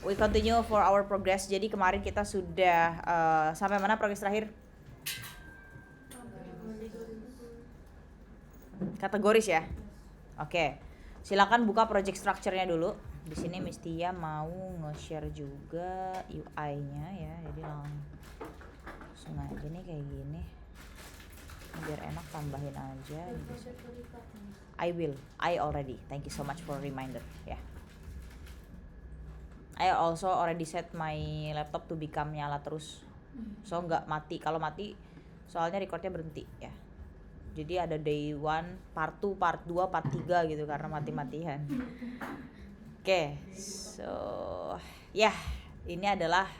we continue for our progress. Jadi kemarin kita sudah sampai mana progres terakhir? Kategoris ya. Oke. Silakan buka project structure-nya dulu. Di sini Mistia mau nge-share juga UI-nya ya. Jadi langsung aja nih kayak gini. Biar enak tambahin aja gitu. I already. Thank you so much for reminder ya. I also already set my laptop to become nyala terus. So nggak mati. Kalau mati soalnya recordnya berhenti ya. Jadi ada day 1, part 2, part 2, part 3 gitu karena mati-matian. Oke, so ini adalah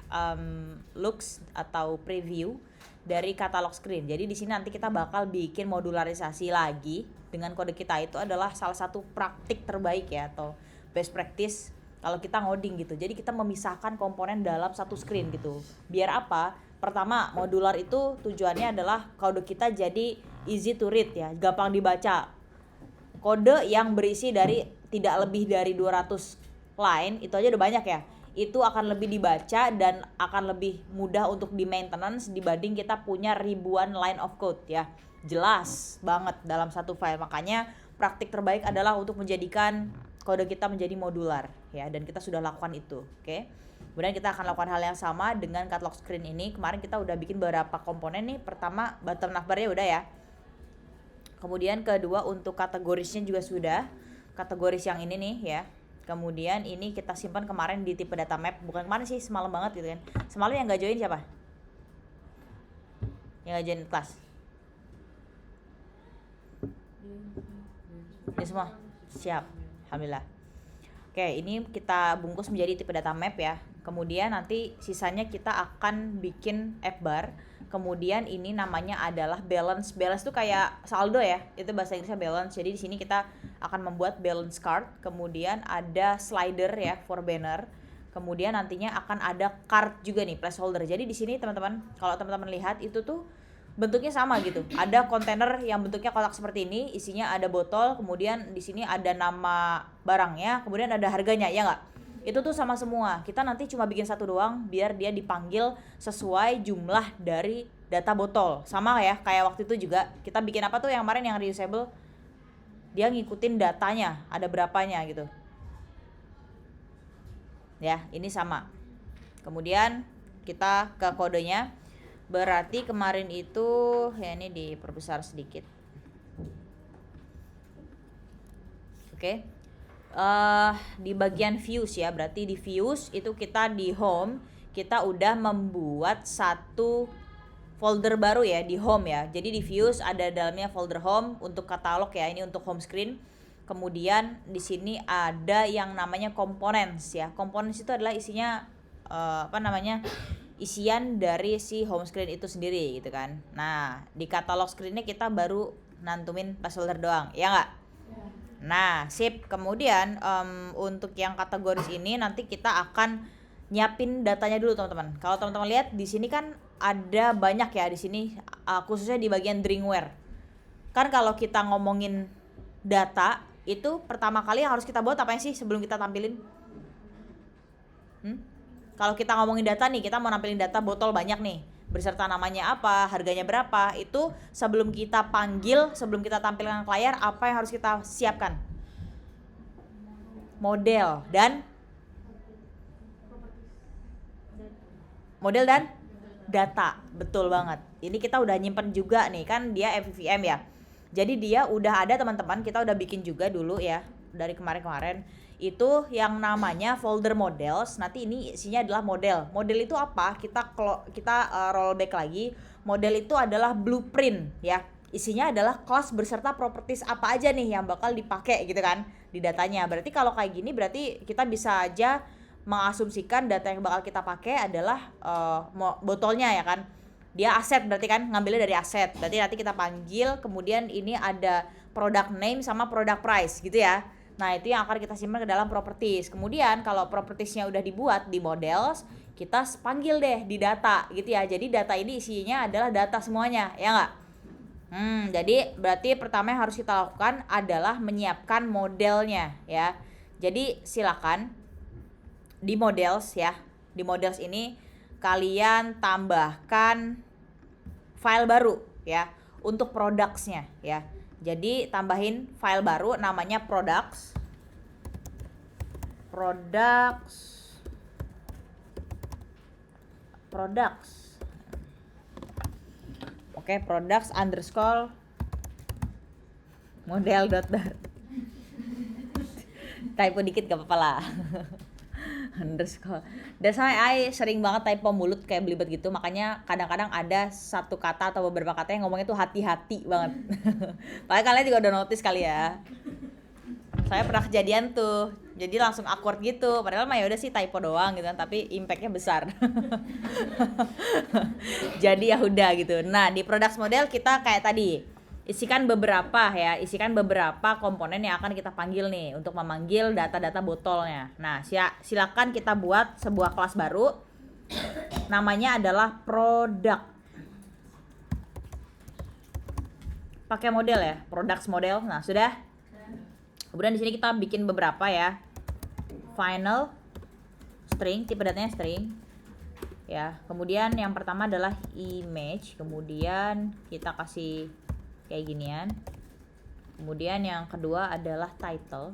looks atau preview dari katalog screen. Jadi di sini nanti kita bakal bikin modularisasi lagi dengan kode kita. Itu adalah salah satu praktik terbaik ya atau best practice kalau kita ngoding gitu. Jadi kita memisahkan komponen dalam satu screen gitu. Biar apa? Pertama, modular itu tujuannya adalah kode kita jadi easy to read ya, gampang dibaca. Kode yang berisi dari tidak lebih dari 200 line, itu aja udah banyak ya. Itu akan lebih dibaca dan akan lebih mudah untuk di maintenance dibanding kita punya ribuan line of code ya. Jelas banget dalam satu file. Makanya praktik terbaik adalah untuk menjadikan kode kita menjadi modular ya, dan kita sudah lakukan itu. Oke. Kemudian kita akan lakukan hal yang sama dengan catalog screen ini. Kemarin kita udah bikin beberapa komponen nih. Pertama, bottom navbarnya udah ya. Kemudian kedua untuk kategorisnya juga sudah. Kategoris yang ini nih ya. Kemudian ini kita simpan kemarin di tipe data map. Bukan kemarin sih, semalam banget gitu kan. Semalam yang gak join siapa? Yang gak join kelas? Ini semua? Siap. Alhamdulillah. Oke, ini kita bungkus menjadi tipe data map ya. Kemudian nanti sisanya kita akan bikin app bar. Kemudian ini namanya adalah balance. Balance itu kayak saldo ya. Itu bahasa Inggrisnya balance. Jadi di sini kita akan membuat balance card. Kemudian ada slider ya for banner. Kemudian nantinya akan ada card juga nih, placeholder. Jadi di sini teman-teman, kalau teman-teman lihat itu tuh bentuknya sama gitu. Ada kontainer yang bentuknya kotak seperti ini, isinya ada botol, kemudian di sini ada nama barangnya, kemudian ada harganya, ya nggak? Itu tuh sama semua. Kita nanti cuma bikin satu doang biar dia dipanggil sesuai jumlah dari data botol. Sama ya, kayak waktu itu juga kita bikin apa tuh yang kemarin yang reusable? Dia ngikutin datanya, ada berapanya gitu. Ya, ini sama. Kemudian kita ke kodenya. Berarti kemarin itu ya, ini diperbesar sedikit. Oke. Di bagian views ya, berarti di views itu kita di home kita udah membuat satu folder baru ya di home ya. Jadi di views ada dalamnya folder home untuk katalog ya, ini untuk home screen. Kemudian di sini ada yang namanya components ya. Components itu adalah isinya isian dari si home screen itu sendiri gitu kan. Nah, di katalog screennya kita baru nantumin placeholder doang, ya nggak? Nah, sip. Kemudian untuk yang kategoris ini nanti kita akan nyiapin datanya dulu teman-teman. Kalau teman-teman lihat di sini kan ada banyak ya di sini, khususnya di bagian drinkware. Kan kalau kita ngomongin data itu pertama kali yang harus kita buat apa sih sebelum kita tampilin? Kalau kita ngomongin data nih, kita mau nampilin data botol banyak nih, beserta namanya apa, harganya berapa, itu sebelum kita panggil, sebelum kita tampilkan ke layar, apa yang harus kita siapkan? Model dan data. Betul banget. Ini kita udah nyimpen juga nih, kan dia FVVM ya. Jadi dia udah ada teman-teman, kita udah bikin juga dulu ya dari kemarin-kemarin. Itu yang namanya folder models. Nanti ini isinya adalah model. Model itu apa? Kita rollback lagi. Model itu adalah blueprint ya. Isinya adalah kelas beserta properties apa aja nih yang bakal dipakai gitu kan di datanya. Berarti kalau kayak gini berarti kita bisa aja mengasumsikan data yang bakal kita pakai adalah botolnya ya kan. Dia aset berarti kan, ngambilnya dari aset. Berarti nanti kita panggil, kemudian ini ada product name sama product price gitu ya. Nah, itu yang akan kita simpan ke dalam properties. Kemudian kalau propertiesnya udah dibuat di models, kita panggil deh di data gitu ya. Jadi data ini isinya adalah data semuanya, ya nggak? Jadi berarti pertama yang harus kita lakukan adalah menyiapkan modelnya ya. Jadi silakan di models ya. Di models ini kalian tambahkan file baru ya untuk products-nya ya. Jadi tambahin file baru namanya products. Oke, products underscore model dot dart. Typo dikit gak apa-apa lah. Underscore. That's why I sering banget typo mulut kayak belibet gitu, makanya kadang-kadang ada satu kata atau beberapa kata yang ngomongnya tuh hati-hati banget. Paling kalian juga udah notice kali ya. Saya pernah kejadian tuh, jadi langsung awkward gitu. Padahal mah ya udah sih typo doang gitu kan, tapi impactnya besar. Jadi ya udah gitu. Nah di products model kita kayak tadi, isikan beberapa komponen yang akan kita panggil nih untuk memanggil data-data botolnya. Nah silakan kita buat sebuah kelas baru, namanya adalah product. Pakai model ya, products model. Nah sudah. Kemudian di sini kita bikin beberapa ya. Final string, tipe datanya string. Ya, kemudian yang pertama adalah image, kemudian kita kasih kayak ginian. Kemudian yang kedua adalah title.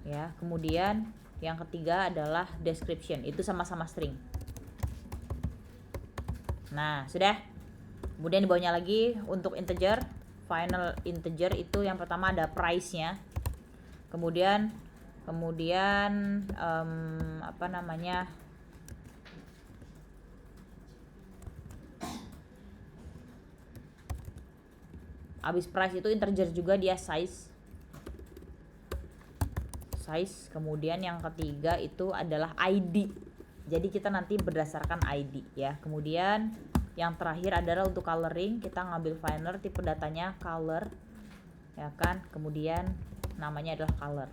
Ya, kemudian yang ketiga adalah description. Itu sama-sama string. Nah, sudah. Kemudian di bawahnya lagi untuk integer, final integer itu yang pertama ada price-nya. Kemudian apa namanya? Abis price itu integer juga dia size. Kemudian yang ketiga itu adalah ID. Jadi kita nanti berdasarkan ID ya. Kemudian yang terakhir adalah untuk coloring, kita ngambil finer, tipe datanya color ya kan. Kemudian namanya adalah color.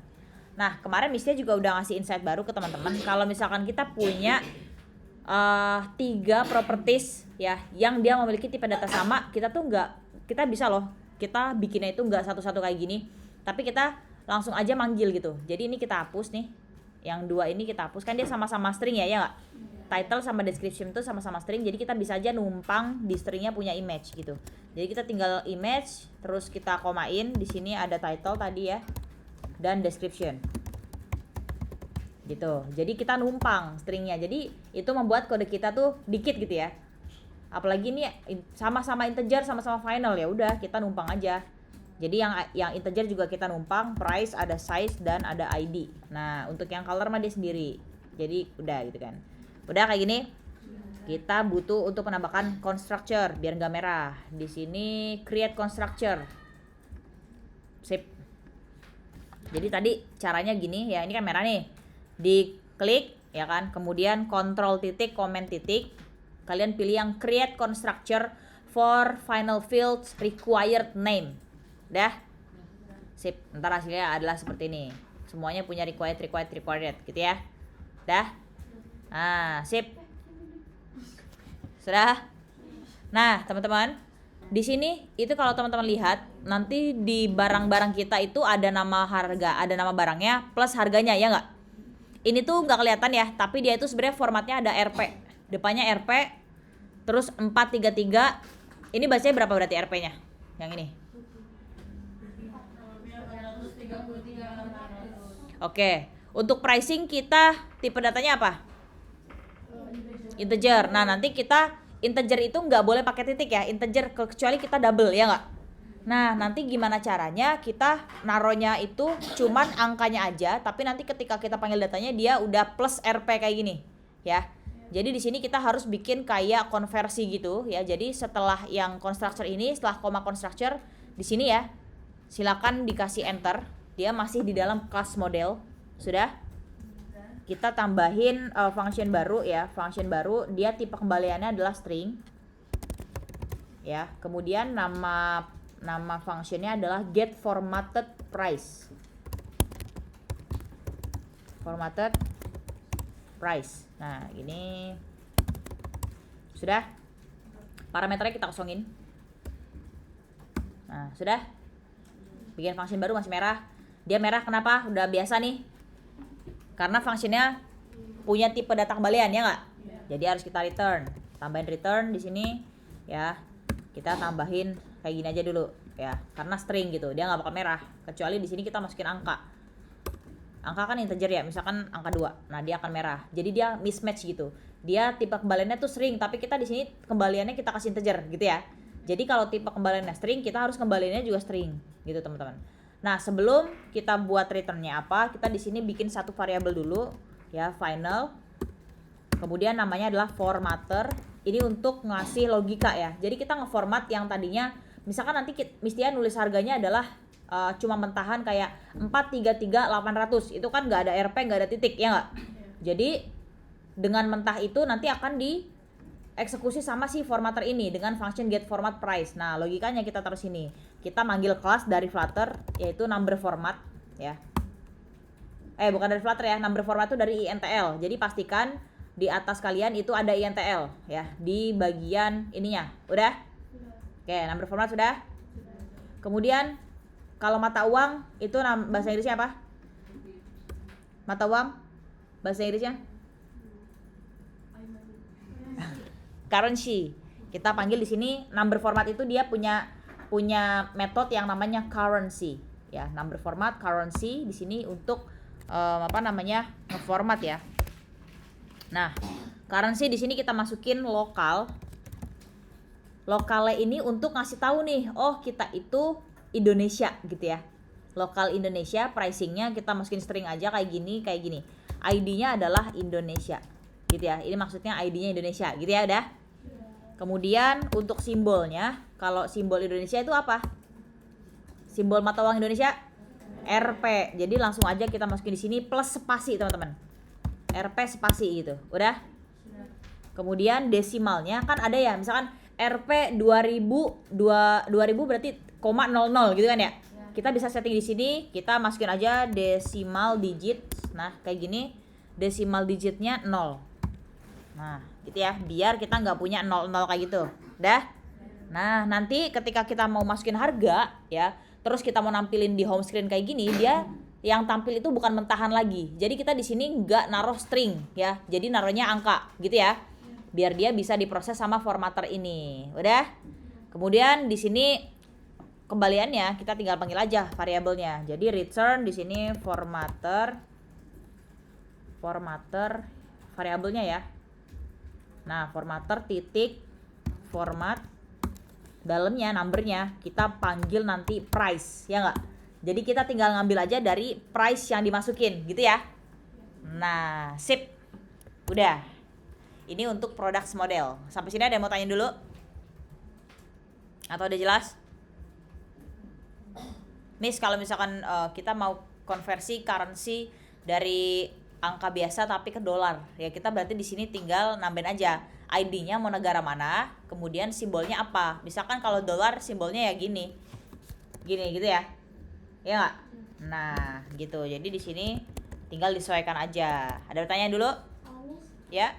Nah, kemarin Mistia juga udah ngasih insight baru ke teman-teman. Kalau misalkan kita punya 3 properties ya yang dia memiliki tipe data sama, kita bisa loh, kita bikinnya itu nggak satu-satu kayak gini, tapi kita langsung aja manggil gitu. Jadi ini kita hapus nih, yang 2 ini kita hapus, kan dia sama-sama string ya nggak? Title sama description itu sama-sama string, jadi kita bisa aja numpang di stringnya punya image gitu. Jadi kita tinggal image, terus kita komain, di sini ada title tadi ya, dan description gitu. Jadi kita numpang stringnya, jadi itu membuat kode kita tuh dikit gitu ya. Apalagi ini sama-sama integer, sama-sama final, ya udah kita numpang aja. Jadi yang integer juga kita numpang, price, ada size, dan ada ID. Nah untuk yang color mah dia sendiri. Jadi udah gitu kan. Udah kayak gini. Kita butuh untuk menambahkan constructor biar nggak merah. Di sini create constructor. Sip. Jadi tadi caranya gini ya, ini kan merah nih. Diklik ya kan, kemudian control titik, comment titik. Kalian pilih yang create constructor for final fields required name. Dah. Sip. Ntar hasilnya adalah seperti ini. Semuanya punya required gitu ya. Dah. Nah, sip. Sudah. Nah, teman-teman, di sini itu kalau teman-teman lihat, nanti di barang-barang kita itu ada nama harga, ada nama barangnya plus harganya, ya nggak? Ini tuh nggak kelihatan ya, tapi dia itu sebenarnya formatnya ada RP. Depannya RP, terus 433. Ini bacanya berapa berarti RP-nya? Yang ini. Oke, untuk pricing kita tipe datanya apa? Integer. Nah nanti kita integer itu nggak boleh pakai titik ya, integer kecuali kita double, ya nggak? Nah nanti gimana caranya kita naruhnya itu cuman angkanya aja, tapi nanti ketika kita panggil datanya dia udah plus RP kayak gini ya. Jadi di sini kita harus bikin kayak konversi gitu ya. Jadi setelah yang constructor ini, setelah koma constructor di sini ya, silakan dikasih enter. Dia masih di dalam class model. Sudah? Kita tambahin function baru ya. Function baru, dia tipe kembaliannya adalah string. Ya, kemudian nama functionnya adalah get formatted price. Formatted price. Nah, ini sudah. Parameternya kita kosongin. Nah, sudah. Bikin function baru masih merah. Dia merah kenapa? Udah biasa nih. Karena functionnya punya tipe data kembalian ya nggak? Jadi harus kita return. Tambahin return di sini ya. Kita tambahin kayak gini aja dulu ya. Karena string gitu, dia nggak bakal merah. Kecuali di sini kita masukin angka. Angka kan integer ya, misalkan angka 2. Nah, dia akan merah. Jadi dia mismatch gitu. Dia tipe kembaliannya tuh string, tapi kita di sini kembaliannya kita kasih integer gitu ya. Jadi kalau tipe kembaliannya string, kita harus kembaliannya juga string gitu, teman-teman. Nah, sebelum kita buat returnnya apa, kita di sini bikin satu variabel dulu ya, final. Kemudian namanya adalah formatter. Ini untuk ngasih logika ya. Jadi kita ngeformat yang tadinya misalkan nanti mestinya nulis harganya adalah cuma mentahan kayak 433.800. Itu kan nggak ada RP, nggak ada titik ya nggak? Jadi dengan mentah itu nanti akan dieksekusi sama si formatter ini dengan function get format price. Nah, logikanya kita taruh sini. Kita manggil kelas dari Flutter yaitu number format ya. Bukan dari Flutter ya, number format itu dari INTL. Jadi pastikan di atas kalian itu ada INTL ya di bagian ininya. Udah? Oke, number format sudah? Kemudian kalau mata uang itu bahasa Inggrisnya apa? Mata uang bahasa Inggrisnya? Currency. Kita panggil di sini number format itu dia punya metode yang namanya currency ya. Number format currency di sini untuk ngeformat ya. Nah, currency di sini kita masukin lokal. Lokalnya ini untuk ngasih tahu nih, oh kita itu Indonesia gitu ya. Lokal Indonesia, pricingnya kita masukin string aja kayak gini. ID-nya adalah Indonesia gitu ya. Ini maksudnya ID-nya Indonesia gitu ya udah. Kemudian untuk simbolnya, kalau simbol Indonesia itu apa? Simbol mata uang Indonesia RP. Jadi langsung aja kita masukin di sini plus spasi teman-teman. RP spasi gitu. Udah? Kemudian desimalnya kan ada ya, misalkan RP 2000 berarti 0,00 gitu kan ya. Kita bisa setting di sini, kita masukin aja decimal digit. Nah, kayak gini decimal digitnya 0. Nah, gitu ya, biar kita nggak punya 00 kayak gitu. Udah? Nah, nanti ketika kita mau masukin harga ya, terus kita mau nampilin di home screen kayak gini, dia yang tampil itu bukan mentahan lagi. Jadi kita di sini nggak naruh string ya. Jadi naruhnya angka gitu ya. Biar dia bisa diproses sama formatter ini. Udah? Kemudian di sini kembaliannya kita tinggal panggil aja variabelnya. Jadi return di sini formatter variabelnya ya. Nah, formatter titik format dalamnya numbernya kita panggil nanti price ya nggak? Jadi kita tinggal ngambil aja dari price yang dimasukin gitu ya. Nah, sip. Udah. Ini untuk products model. Sampai sini ada yang mau tanya dulu? Atau udah jelas? Miss, kalau misalkan kita mau konversi currency dari angka biasa tapi ke dolar, ya kita berarti di sini tinggal nambahin aja ID-nya mau negara mana, kemudian simbolnya apa. Misalkan kalau dolar simbolnya ya gini gitu ya. Ya nggak? Nah, gitu. Jadi di sini tinggal disesuaikan aja. Ada pertanyaan dulu? Ya.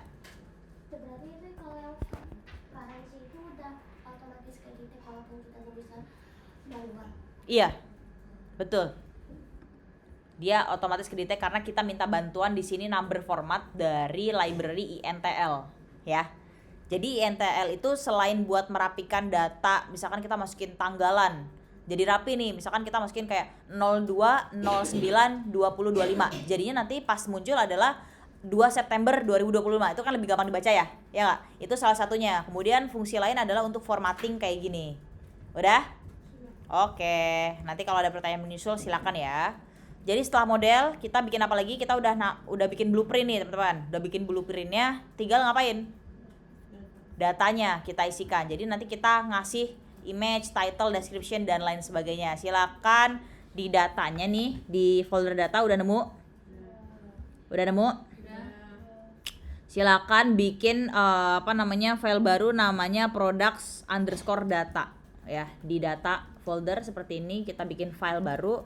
Berarti itu kalau yang currency itu udah otomatis kayak gitu kalaupun kita nggak bisa bayar. Iya. Betul. Dia otomatis ke-detect karena kita minta bantuan di sini number format dari library INTL ya. Jadi INTL itu selain buat merapikan data, misalkan kita masukin tanggalan jadi rapi nih, misalkan kita masukin kayak 02 09 20 25. Jadinya nanti pas muncul adalah 2 September 2025. Itu kan lebih gampang dibaca ya. Ya enggak? Itu salah satunya. Kemudian fungsi lain adalah untuk formatting kayak gini. Udah? Oke. Nanti kalau ada pertanyaan menyusul silakan ya. Jadi setelah model kita bikin apa lagi? Kita udah bikin blueprint nih teman-teman. Udah bikin blueprintnya, tinggal ngapain? Datanya kita isikan. Jadi nanti kita ngasih image, title, description dan lain sebagainya. Silakan di datanya nih di folder data udah nemu? Udah nemu? Silakan bikin file baru namanya products_data ya. Di data folder seperti ini kita bikin file baru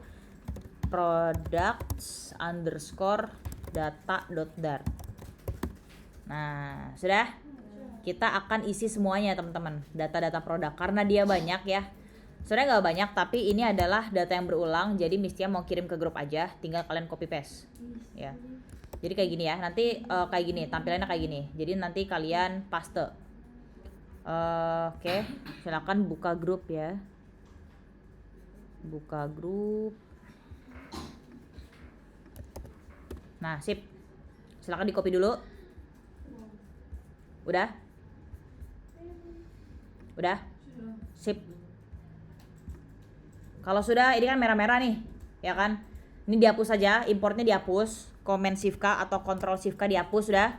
products_data.dar. Nah, sudah? Kita akan isi semuanya teman-teman, data-data produk karena dia banyak ya. Sebenarnya nggak banyak tapi ini adalah data yang berulang, jadi mestinya mau kirim ke grup aja, tinggal kalian copy paste ya. Jadi kayak gini ya, nanti kayak gini, tampilannya kayak gini. Jadi nanti kalian paste. Oke, silakan buka grup ya. Buka grup. Nah, sip. Silakan di copy dulu. Udah? Udah? Sip. Kalau sudah, ini kan merah-merah nih, ya kan? Ini dihapus saja, importnya dihapus. Command Shift K atau Control Shift K dihapus sudah.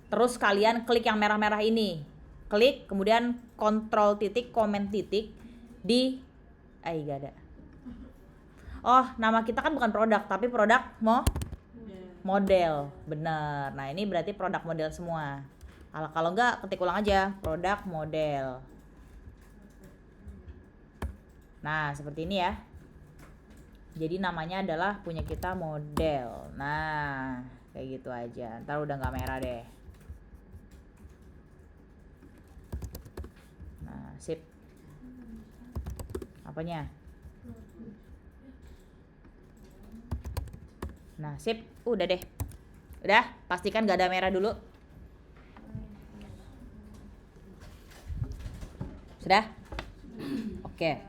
Terus kalian klik yang merah-merah ini. Klik, kemudian Control titik, Command titik di gak ada. Oh, nama kita kan bukan produk, tapi produk model. Bener. Nah, ini berarti produk model semua. Kalau enggak, ketik ulang aja, produk model. Nah, seperti ini ya. Jadi namanya adalah punya kita model. Nah, kayak gitu aja. Ntar udah nggak merah deh. Nah, sip. Apanya? Nah, sip. Udah deh. Udah, pastikan nggak ada merah dulu. Sudah? Oke.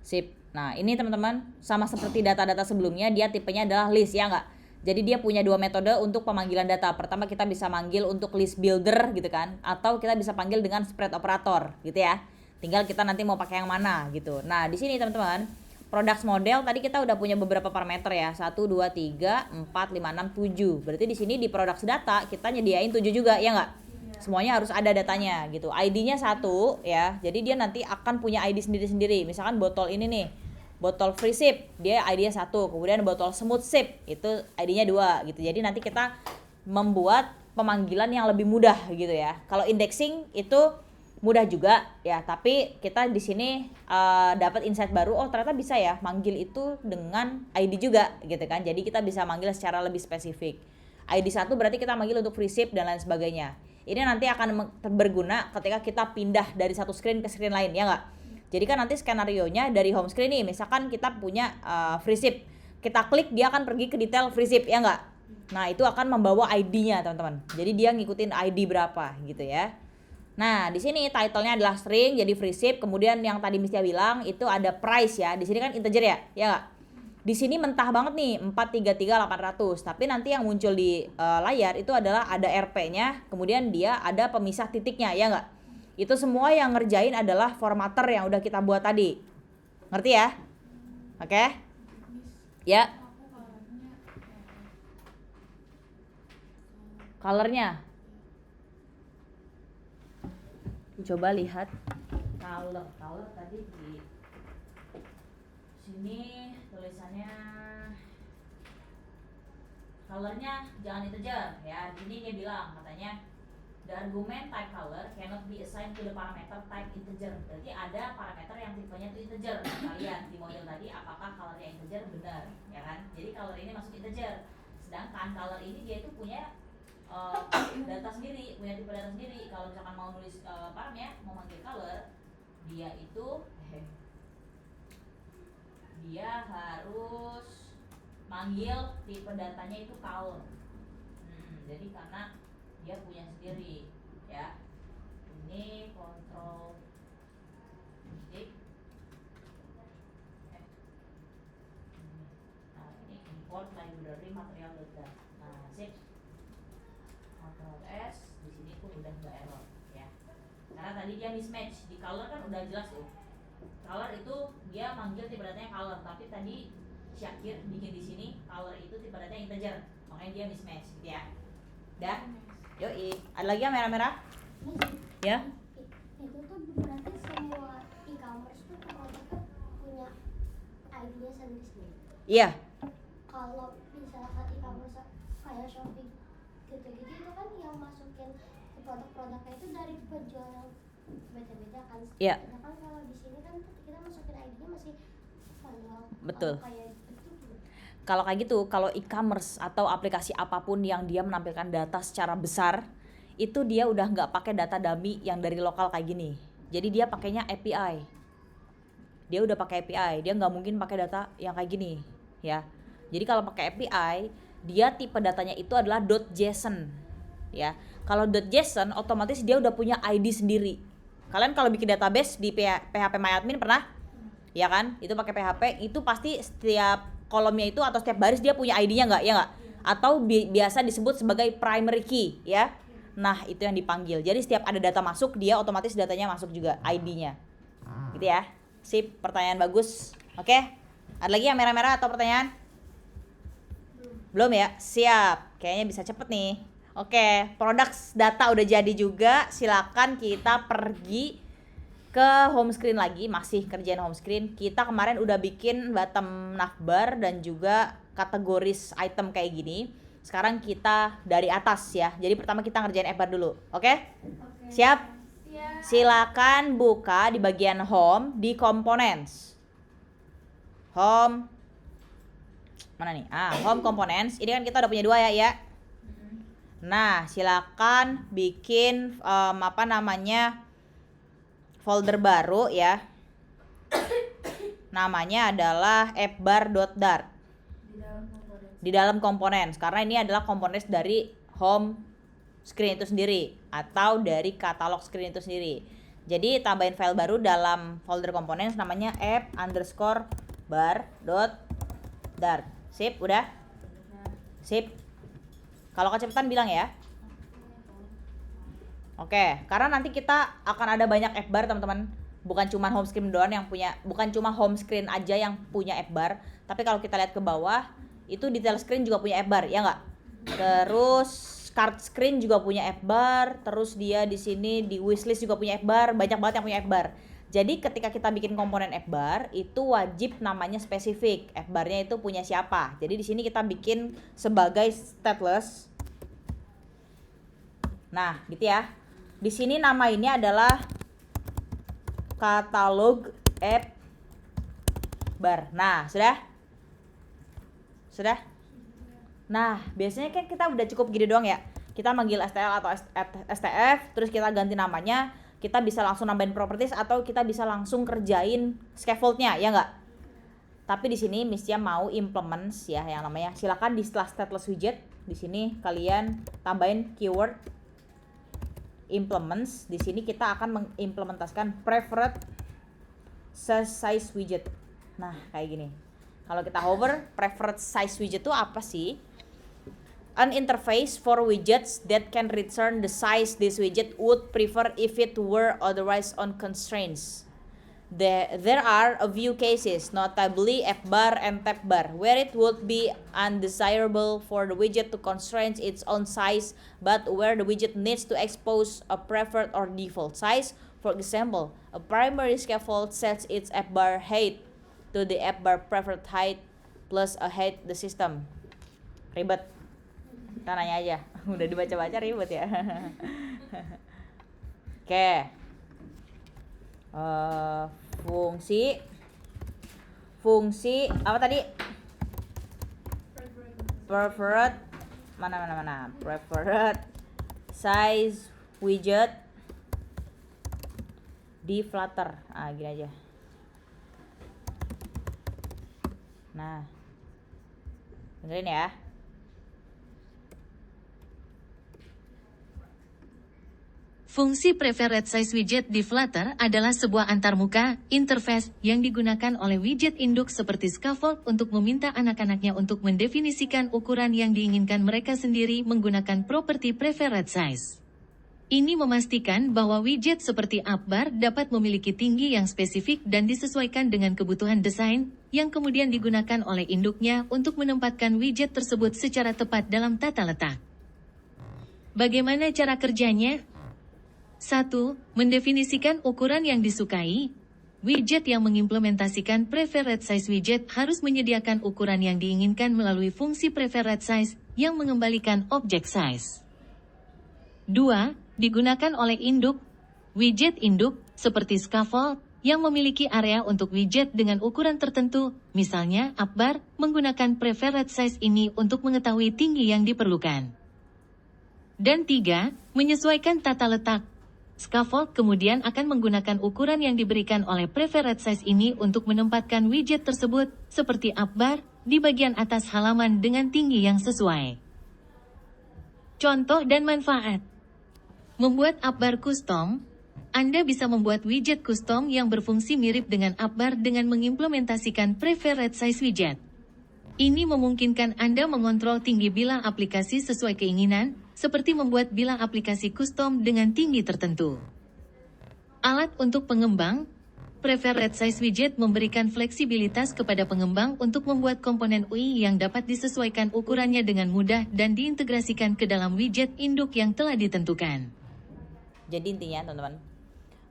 Sip. Nah, ini teman-teman sama seperti data-data sebelumnya, dia tipenya adalah list ya nggak? Jadi dia punya dua metode untuk pemanggilan data. Pertama kita bisa manggil untuk list builder gitu kan, atau kita bisa panggil dengan spread operator gitu ya. Tinggal kita nanti mau pakai yang mana gitu. Nah, di sini teman-teman, products model tadi kita udah punya beberapa parameter ya. 1 2 3 4 5 6 7. Berarti di sini di products data kita nyediain 7 juga ya nggak? Semuanya harus ada datanya gitu. ID-nya 1 ya. Jadi dia nanti akan punya ID sendiri-sendiri. Misalkan botol ini nih, botol free sip, dia ID-nya 1. Kemudian botol smooth sip, itu ID-nya 2 gitu. Jadi nanti kita membuat pemanggilan yang lebih mudah gitu ya. Kalau indexing itu mudah juga ya, tapi kita di sini dapat insight baru. Oh, ternyata bisa ya manggil itu dengan ID juga gitu kan. Jadi kita bisa manggil secara lebih spesifik. ID 1 berarti kita manggil untuk free sip dan lain sebagainya. Ini nanti akan berguna ketika kita pindah dari satu screen ke screen lain ya nggak? Jadi kan nanti skenario-nya dari home screen nih, misalkan kita punya free sip, kita klik dia akan pergi ke detail free sip ya nggak? Nah itu akan membawa ID-nya teman-teman. Jadi dia ngikutin ID berapa gitu ya. Nah di sini title-nya adalah string, jadi free sip. Kemudian yang tadi Mistia bilang itu ada price ya. Di sini kan integer ya nggak? Di sini mentah banget nih 433800, tapi nanti yang muncul di layar itu adalah ada RP-nya, kemudian dia ada pemisah titiknya ya nggak? Itu semua yang ngerjain adalah formatter yang udah kita buat tadi. Ngerti ya? Oke? Ya. Colornya. Coba lihat. Color tadi di sini tulisannya colornya jangan integer ya. Ini dia bilang katanya the argument type color cannot be assigned to the parameter type integer. Berarti ada parameter yang tipenya itu integer. Kalian di model tadi apakah colornya integer? Benar ya kan? Jadi color ini masuk integer. Sedangkan color ini dia itu punya data sendiri, punya tipe data sendiri. Kalau misalkan mau nulis mau manggil color, dia itu dia harus manggil tipe datanya itu color. Jadi karena dia punya sendiri ya. Ini kontrol titik. Nah ini import library material data. Nah sip. Ctrl S, di sini pun udah nggak error ya. Karena tadi dia mismatch di color kan udah jelas tuh. Color itu dia manggil tipe datanya color, tapi tadi Syakir bikin di sini color itu tipe datanya integer, makanya dia mismatch gitu ya. Dah? Yoi. Ada lagi yang merah-merah? Ya? Itu tuh berarti semua e-commerce tuh produknya punya ID-nya sendiri-sendiri. Iya. Kalau misalkan e-commerce kayak Shopee gitu-gitu itu kan yang masukin produk-produknya itu dari penjual yang beda-beda kan. Iya. Sedangkan kalau di sini kan kita masukin ID-nya masih manual. Betul. Kayak itu. Kalau kayak gitu, kalau e-commerce atau aplikasi apapun yang dia menampilkan data secara besar, itu dia udah nggak pakai data dummy yang dari lokal kayak gini. Jadi dia pakainya API. Dia udah pakai API, dia nggak mungkin pakai data yang kayak gini, ya. Jadi kalau pakai API, dia tipe datanya itu adalah .json ya. Kalau .json otomatis dia udah punya ID sendiri. Kalian kalau bikin database di PHP MyAdmin pernah? Ya kan? Itu pakai PHP, itu pasti setiap kolomnya itu atau setiap baris dia punya ID-nya nggak? Ya nggak? Atau biasa disebut sebagai primary key ya. Nah, itu yang dipanggil. Jadi setiap ada data masuk, dia otomatis datanya masuk juga ID-nya. Gitu ya. Sip, pertanyaan bagus. Oke. Ada lagi yang merah-merah atau pertanyaan? Belum ya? Siap. Kayaknya bisa cepet nih. Oke, produk data udah jadi juga. Silakan kita pergi ke home screen lagi. Masih kerjaan home screen. Kita kemarin udah bikin bottom navbar dan juga kategoris item kayak gini. Sekarang kita dari atas ya. Jadi pertama kita ngerjain app-bar dulu. Oke? Siap? Silakan buka di bagian home di components. Home. Mana nih? Home components. Ini kan kita udah punya 2 ya. Nah, silakan bikin folder baru ya. Namanya adalah appbar.dart. Di dalam komponen, karena ini adalah komponen dari home screen itu sendiri atau dari katalog screen itu sendiri. Jadi tambahin file baru dalam folder komponen namanya app_bar.dart. Sip, udah? Sip. Kalau kecepatan bilang ya. Oke, karena nanti kita akan ada banyak app-bar teman-teman. Bukan cuma home screen doang yang punya, bukan cuma home screen aja yang punya app-bar, tapi kalau kita lihat ke bawah, itu detail screen juga punya app-bar, ya nggak? Terus card screen juga punya app-bar, terus dia di sini di wishlist juga punya app-bar, banyak banget yang punya app-bar. Jadi ketika kita bikin komponen app-bar itu wajib namanya spesifik. App-barnya itu punya siapa. Jadi di sini kita bikin sebagai stateless. Nah, gitu ya. Di sini nama ini adalah katalog app bar. Nah, sudah? Sudah? Nah, biasanya kan kita udah cukup gini doang ya. Kita manggil STL atau STF, terus kita ganti namanya. Kita bisa langsung nambahin properties atau kita bisa langsung kerjain scaffoldnya, ya nggak? Tapi di sini Miss Cia mau implements ya yang namanya. Silakan di setelah stateless widget di sini kalian tambahin keyword implements. Di sini kita akan mengimplementasikan preferred size widget. Nah, kayak gini. Kalau kita hover, preferred size widget itu apa sih? An interface for widgets that can return the size this widget would prefer if it were otherwise on constraints. There are a few cases, notably appbar and tabbar, where it would be undesirable for the widget to constrain its own size, but where the widget needs to expose a preferred or default size. For example, a primary scaffold sets its appbar height to the appbar preferred height plus a height the system. Ribet. Kita nanya aja. Udah dibaca-baca ribet ya. Oke. Fungsi apa tadi? Preferred mana? Preferred size widget di Flutter. Gini aja. Nah. Dengerin ya. Fungsi Preferred Size Widget di Flutter adalah sebuah antarmuka, interface, yang digunakan oleh widget induk seperti scaffold untuk meminta anak-anaknya untuk mendefinisikan ukuran yang diinginkan mereka sendiri menggunakan properti Preferred Size. Ini memastikan bahwa widget seperti appbar dapat memiliki tinggi yang spesifik dan disesuaikan dengan kebutuhan desain, yang kemudian digunakan oleh induknya untuk menempatkan widget tersebut secara tepat dalam tata letak. Bagaimana cara kerjanya? 1. Mendefinisikan ukuran yang disukai. Widget yang mengimplementasikan Preferred Size Widget harus menyediakan ukuran yang diinginkan melalui fungsi Preferred Size yang mengembalikan objek size. 2. Digunakan oleh induk. Widget induk, seperti scaffold, yang memiliki area untuk widget dengan ukuran tertentu, misalnya appbar, menggunakan Preferred Size ini untuk mengetahui tinggi yang diperlukan. Dan 3. Menyesuaikan tata letak. Scaffold kemudian akan menggunakan ukuran yang diberikan oleh Preferred Size ini untuk menempatkan widget tersebut, seperti appbar, di bagian atas halaman dengan tinggi yang sesuai. Contoh dan manfaat. Membuat appbar custom. Anda bisa membuat widget custom yang berfungsi mirip dengan appbar dengan mengimplementasikan preferred size widget. Ini memungkinkan Anda mengontrol tinggi bilang aplikasi sesuai keinginan, seperti membuat bilang aplikasi custom dengan tinggi tertentu. Alat untuk pengembang. Preferred size widget memberikan fleksibilitas kepada pengembang untuk membuat komponen UI yang dapat disesuaikan ukurannya dengan mudah dan diintegrasikan ke dalam widget induk yang telah ditentukan. Jadi intinya teman-teman,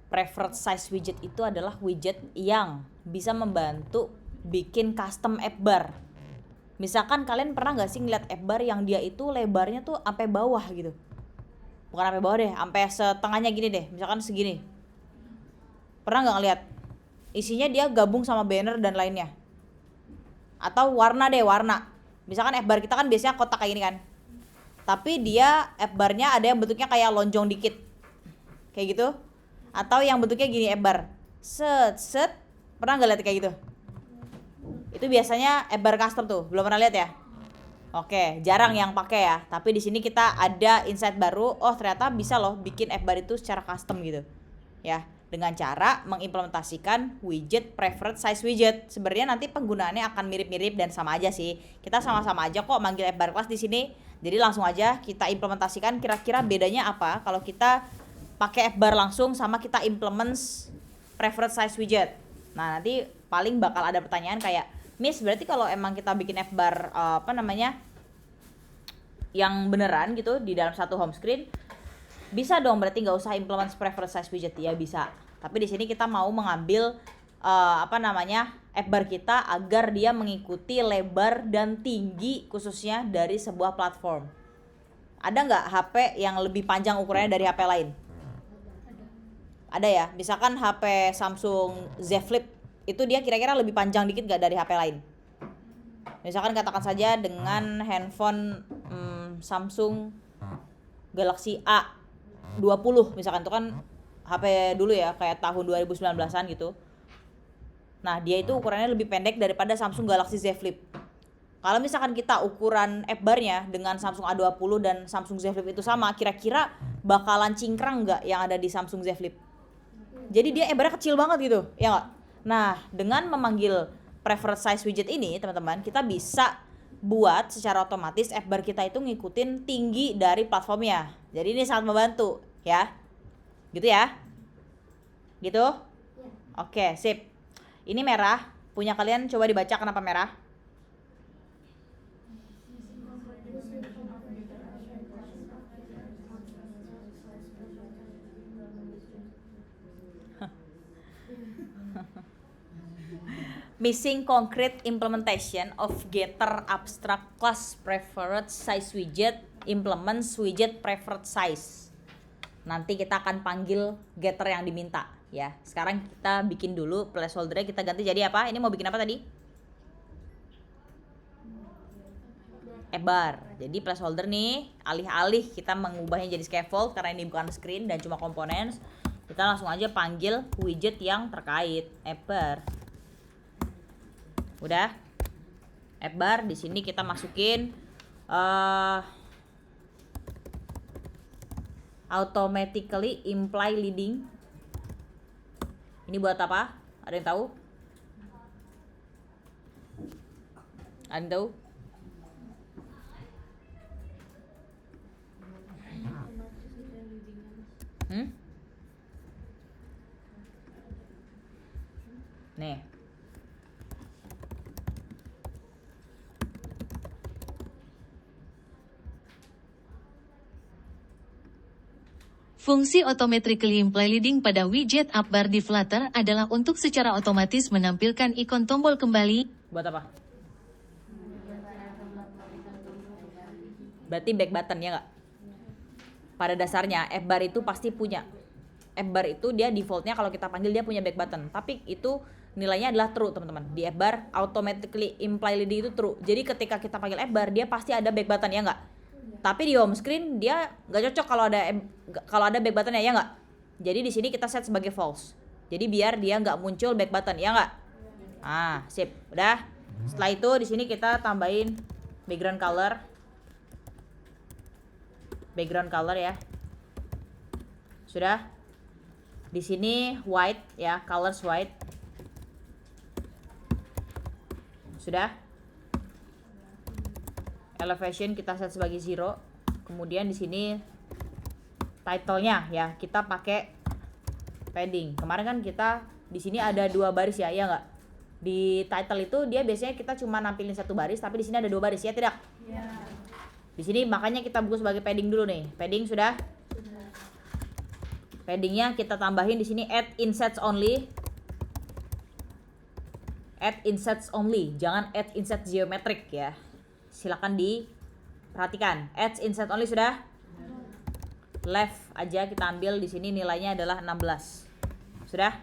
preferred size widget itu adalah widget yang bisa membantu bikin custom app bar. Misalkan kalian pernah gak sih ngeliat app bar yang dia itu lebarnya tuh sampai bawah gitu? Bukan sampai bawah deh, sampai setengahnya gini deh, misalkan segini. Pernah gak ngeliat? Isinya dia gabung sama banner dan lainnya. Atau warna deh, warna. Misalkan app bar kita kan biasanya kotak kayak gini kan. Tapi dia app barnya ada yang bentuknya kayak lonjong dikit. Kayak gitu. Atau yang bentuknya gini app bar. Set. Pernah gak lihat kayak gitu? Itu biasanya app bar custom tuh. Belum pernah lihat ya? Oke, jarang yang pakai ya. Tapi di sini kita ada insight baru. Oh, ternyata bisa loh bikin app bar itu secara custom gitu. Ya, dengan cara mengimplementasikan widget preferred size widget. Sebenarnya nanti penggunaannya akan mirip-mirip dan sama aja sih. Kita sama-sama aja kok manggil app bar class di sini. Jadi langsung aja kita implementasikan kira-kira bedanya apa kalau kita pakai app bar langsung sama kita implements preferred size widget. Nah, nanti paling bakal ada pertanyaan kayak, "Miss, berarti kalau emang kita bikin app bar yang beneran gitu di dalam satu home screen, bisa dong berarti nggak usah implement preferred size widget?" Ya bisa. Tapi di sini kita mau mengambil app bar kita agar dia mengikuti lebar dan tinggi khususnya dari sebuah platform. Ada nggak HP yang lebih panjang ukurannya dari HP lain? Ada ya. Misalkan HP Samsung Z Flip itu dia kira-kira lebih panjang dikit nggak dari HP lain? Misalkan katakan saja dengan handphone Samsung Galaxy A20 misalkan, itu kan HP dulu ya, kayak tahun 2019-an gitu. Nah, dia itu ukurannya lebih pendek daripada Samsung Galaxy Z Flip. Kalau misalkan kita ukuran app barnya dengan Samsung A20 dan Samsung Z Flip itu sama, kira-kira bakalan cingkrang nggak yang ada di Samsung Z Flip? Jadi dia app barnya kecil banget gitu, ya nggak? Nah, dengan memanggil preferred size widget ini, teman-teman, kita bisa buat secara otomatis app bar kita itu ngikutin tinggi dari platformnya. Jadi ini sangat membantu, ya. Gitu ya? Gitu? Oke, sip. Ini merah. Punya kalian coba dibaca kenapa merah? Missing concrete implementation of getter abstract class preferred size widget implements widget preferred size. Nanti kita akan panggil getter yang diminta ya. Sekarang kita bikin dulu placeholder-nya, kita ganti jadi apa? Ini mau bikin apa tadi? App bar. Jadi placeholder nih, alih-alih kita mengubahnya jadi scaffold karena ini bukan screen dan cuma komponen, kita langsung aja panggil widget yang terkait, app bar. Udah, app bar. Di sini kita masukin automatically imply leading. Ini buat apa? Ada yang tahu? Ada yang tahu? Nih. Fungsi automatically imply leading pada widget app bar di Flutter adalah untuk secara otomatis menampilkan ikon tombol kembali. Buat apa? Berarti back button ya nggak? Pada dasarnya app bar itu pasti punya. App bar itu dia defaultnya kalau kita panggil dia punya back button. Tapi itu nilainya adalah true teman-teman. Di app bar automatically imply leading itu true. Jadi ketika kita panggil app bar dia pasti ada back button ya nggak? Tapi di home screen dia nggak cocok kalau ada back button ya nggak? Jadi di sini kita set sebagai false. Jadi biar dia nggak muncul back button ya nggak? Ah, sip, udah. Setelah itu di sini kita tambahin background color. Background color ya. Sudah. Di sini white ya, colors white. Sudah. Elevation kita set sebagai 0. Kemudian di sini title-nya ya, kita pakai padding. Kemarin kan kita di sini ada 2 baris ya, nggak? Di title itu dia biasanya kita cuma nampilin 1 baris, tapi di sini ada 2 baris ya, tidak? Ya. Di sini makanya kita buka sebagai padding dulu nih. Padding sudah? Paddingnya kita tambahin di sini add insets only. Add insets only, jangan add inset geometric ya. Silakan diperhatikan. Add inset only sudah? Left aja kita ambil, di sini nilainya adalah 16. Sudah?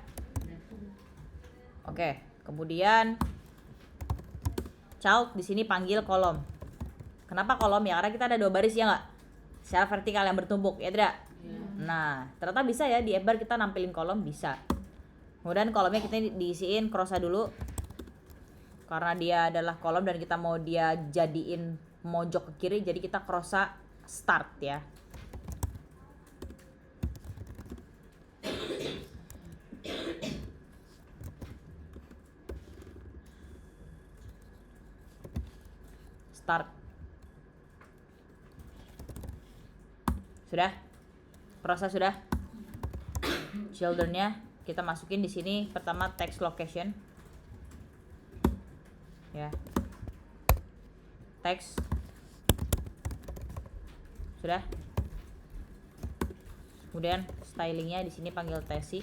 Oke, kemudian child di sini panggil kolom. Kenapa kolom ya? Karena kita ada 2 baris ya nggak? Secara vertikal yang bertumpuk ya tidak? Nah, ternyata bisa ya di F-bar kita nampilin kolom, bisa. Kemudian kolomnya kita diisiin crossa dulu. Karena dia adalah kolom dan kita mau dia jadiin mojok ke kiri, jadi kita crossa start ya. Start. Sudah? Proses sudah? Children-nya kita masukin di sini pertama text location. Ya. Text. Sudah? Kemudian stylingnya di sini panggil tesi.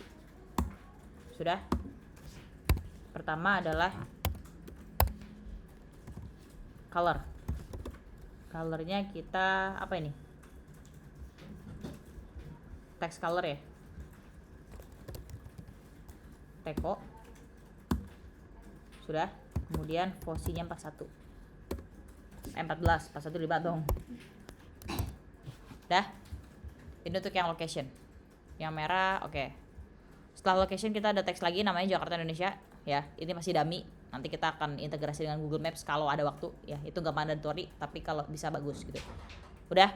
Sudah? Pertama adalah color. Colornya kita apa ini? Text color ya. Teko. Sudah. Kemudian posisinya 41. 14, 41 dibat dong. Dah. Ini untuk yang location. Yang merah, oke. Setelah location kita ada teks lagi namanya Jakarta Indonesia ya. Ini masih dummy. Nanti kita akan integrasi dengan Google Maps kalau ada waktu ya. Itu nggak mandatory, tapi kalau bisa bagus gitu. Udah.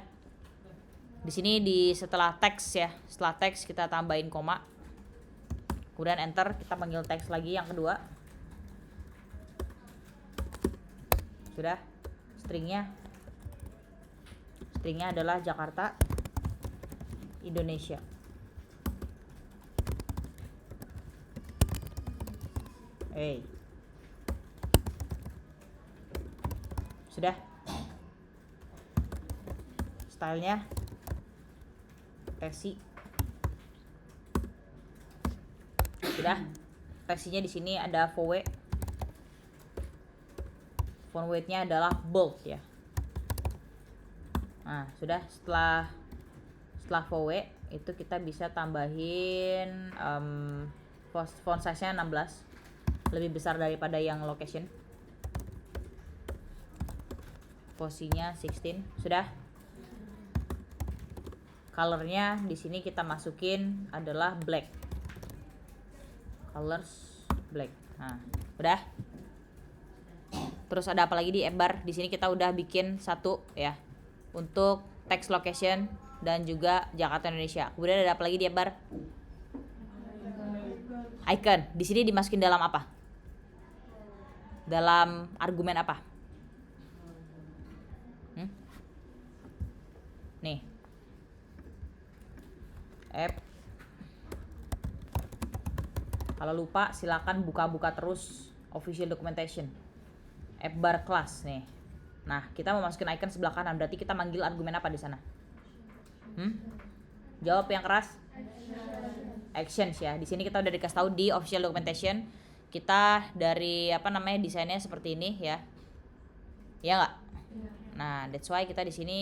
Di sini setelah teks ya. Setelah teks kita tambahin koma. Kemudian enter, kita panggil teks lagi yang kedua. Sudah. Stringnya adalah Jakarta Indonesia. Sudah. Stylenya tesi. Sudah. Tesinya di sini ada VW. Font weight-nya adalah bold ya. Nah, sudah. Setelah VW itu kita bisa tambahin font size-nya 16. Lebih besar daripada yang location. Posisinya 16. Sudah. Colornya di sini kita masukin adalah black. Colors black. Nah, udah. Terus ada apa lagi di F-bar? Di sini kita udah bikin satu ya untuk text location dan juga Jakarta Indonesia. Kemudian ada apa lagi di F-bar? Icon. Di sini dimasukin dalam apa? Dalam argumen apa? Nih. F. Kalau lupa silakan buka-buka terus official documentation. F-bar class nih. Nah, kita mau masukin icon sebelah kanan, berarti kita manggil argumen apa di sana? Jawab yang keras. Actions ya. Di sini kita udah dikasih tahu di official documentation. Kita dari desainnya seperti ini ya. Ya enggak? Nah, that's why kita di sini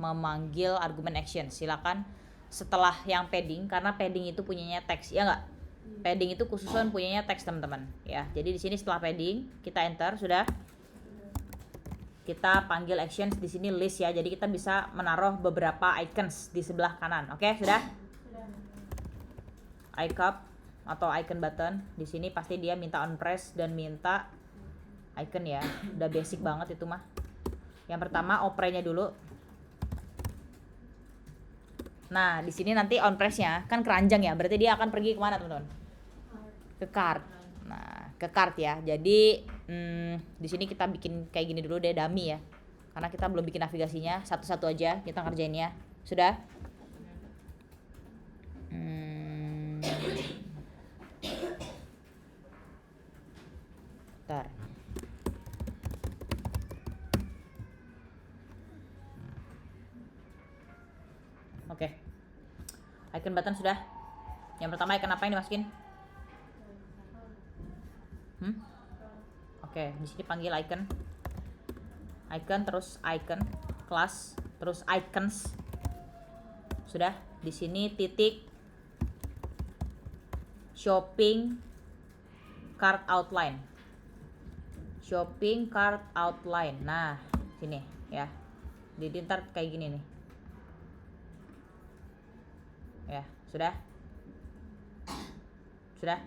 memanggil argumen action. Silakan setelah yang padding, karena padding itu punyanya teks, ya enggak? Padding itu khususan punyanya teks, teman-teman, ya. Jadi di sini setelah padding, kita enter, sudah. Kita panggil actions di sini list ya. Jadi kita bisa menaruh beberapa icons di sebelah kanan. Oke, sudah? Icon atau icon button. Di sini pasti dia minta on press dan minta icon ya, udah basic banget itu mah. Yang pertama operenya dulu. Nah di sini nanti on press-nya kan keranjang ya, berarti dia akan pergi kemana teman-teman? Ke card. Nah ke card ya. Jadi di sini kita bikin kayak gini dulu deh, dummy ya, karena kita belum bikin navigasinya. Satu-satu aja kita ngerjainnya. Sudah? Bentar. Oke. Icon button sudah. Yang pertama icon apa yang dimasukin? Oke, di sini panggil icon. Icon terus icon, class, terus icons. Sudah. Di sini titik shopping cart outline. Shopping cart outline. Nah, sini ya. Jadi ntar kayak gini nih. Ya, sudah? Sudah?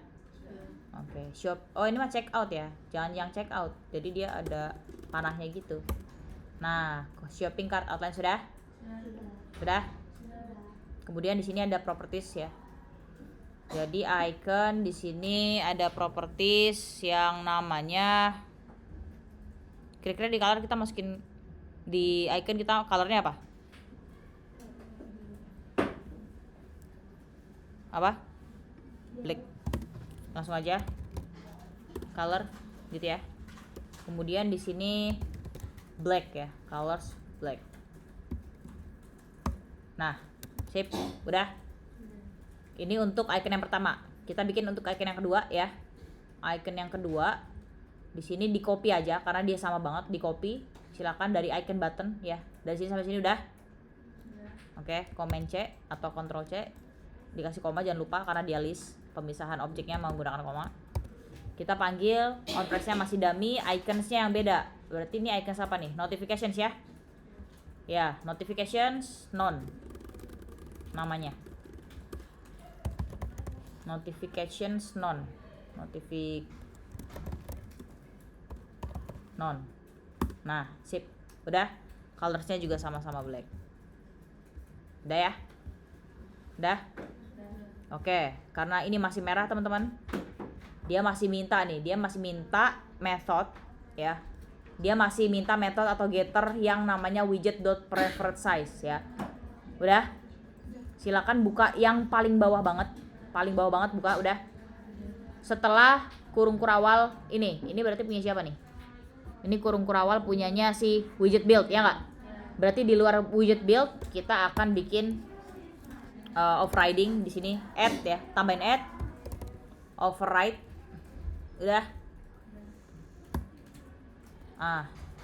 Oke, shop. Oh, ini mah check out ya. Jangan yang check out. Jadi dia ada panahnya gitu. Nah, shopping cart outline sudah? Sudah? Kemudian di sini ada properties ya. Jadi icon di sini ada properties yang namanya, kira-kira di color kita masukin, di icon kita colornya apa? Apa? Black. Langsung aja color gitu ya. Kemudian di sini black ya, colors black. Nah, sip, udah. Ini untuk icon yang pertama. Kita bikin untuk icon yang kedua ya. Icon yang kedua di sini di copy aja karena dia sama banget, di copy. Silakan dari icon button ya. Dari sini sampai sini udah. Oke, Command C atau Ctrl C. Dikasih koma jangan lupa karena dia list pemisahan objeknya menggunakan koma. Kita panggil on press-nya masih dummy, icons-nya yang beda. Berarti ini icons apa nih? Notifications ya. Ya, notifications none namanya. Notifications none. None. Nah, sip. Udah. Colors-nya juga sama-sama black. Udah ya? Udah? Oke, karena ini masih merah teman-teman. Dia masih minta nih, dia masih minta method ya. Dia masih minta method atau getter yang namanya widget.preferred size ya. Udah? Silakan buka yang paling bawah banget. Paling bawah banget buka, udah. Setelah kurung kurawal ini berarti punya siapa nih? Ini kurung kurawal punyanya si widget build ya nggak? Berarti di luar widget build kita akan bikin overriding di sini add ya, tambahin add override. Udah.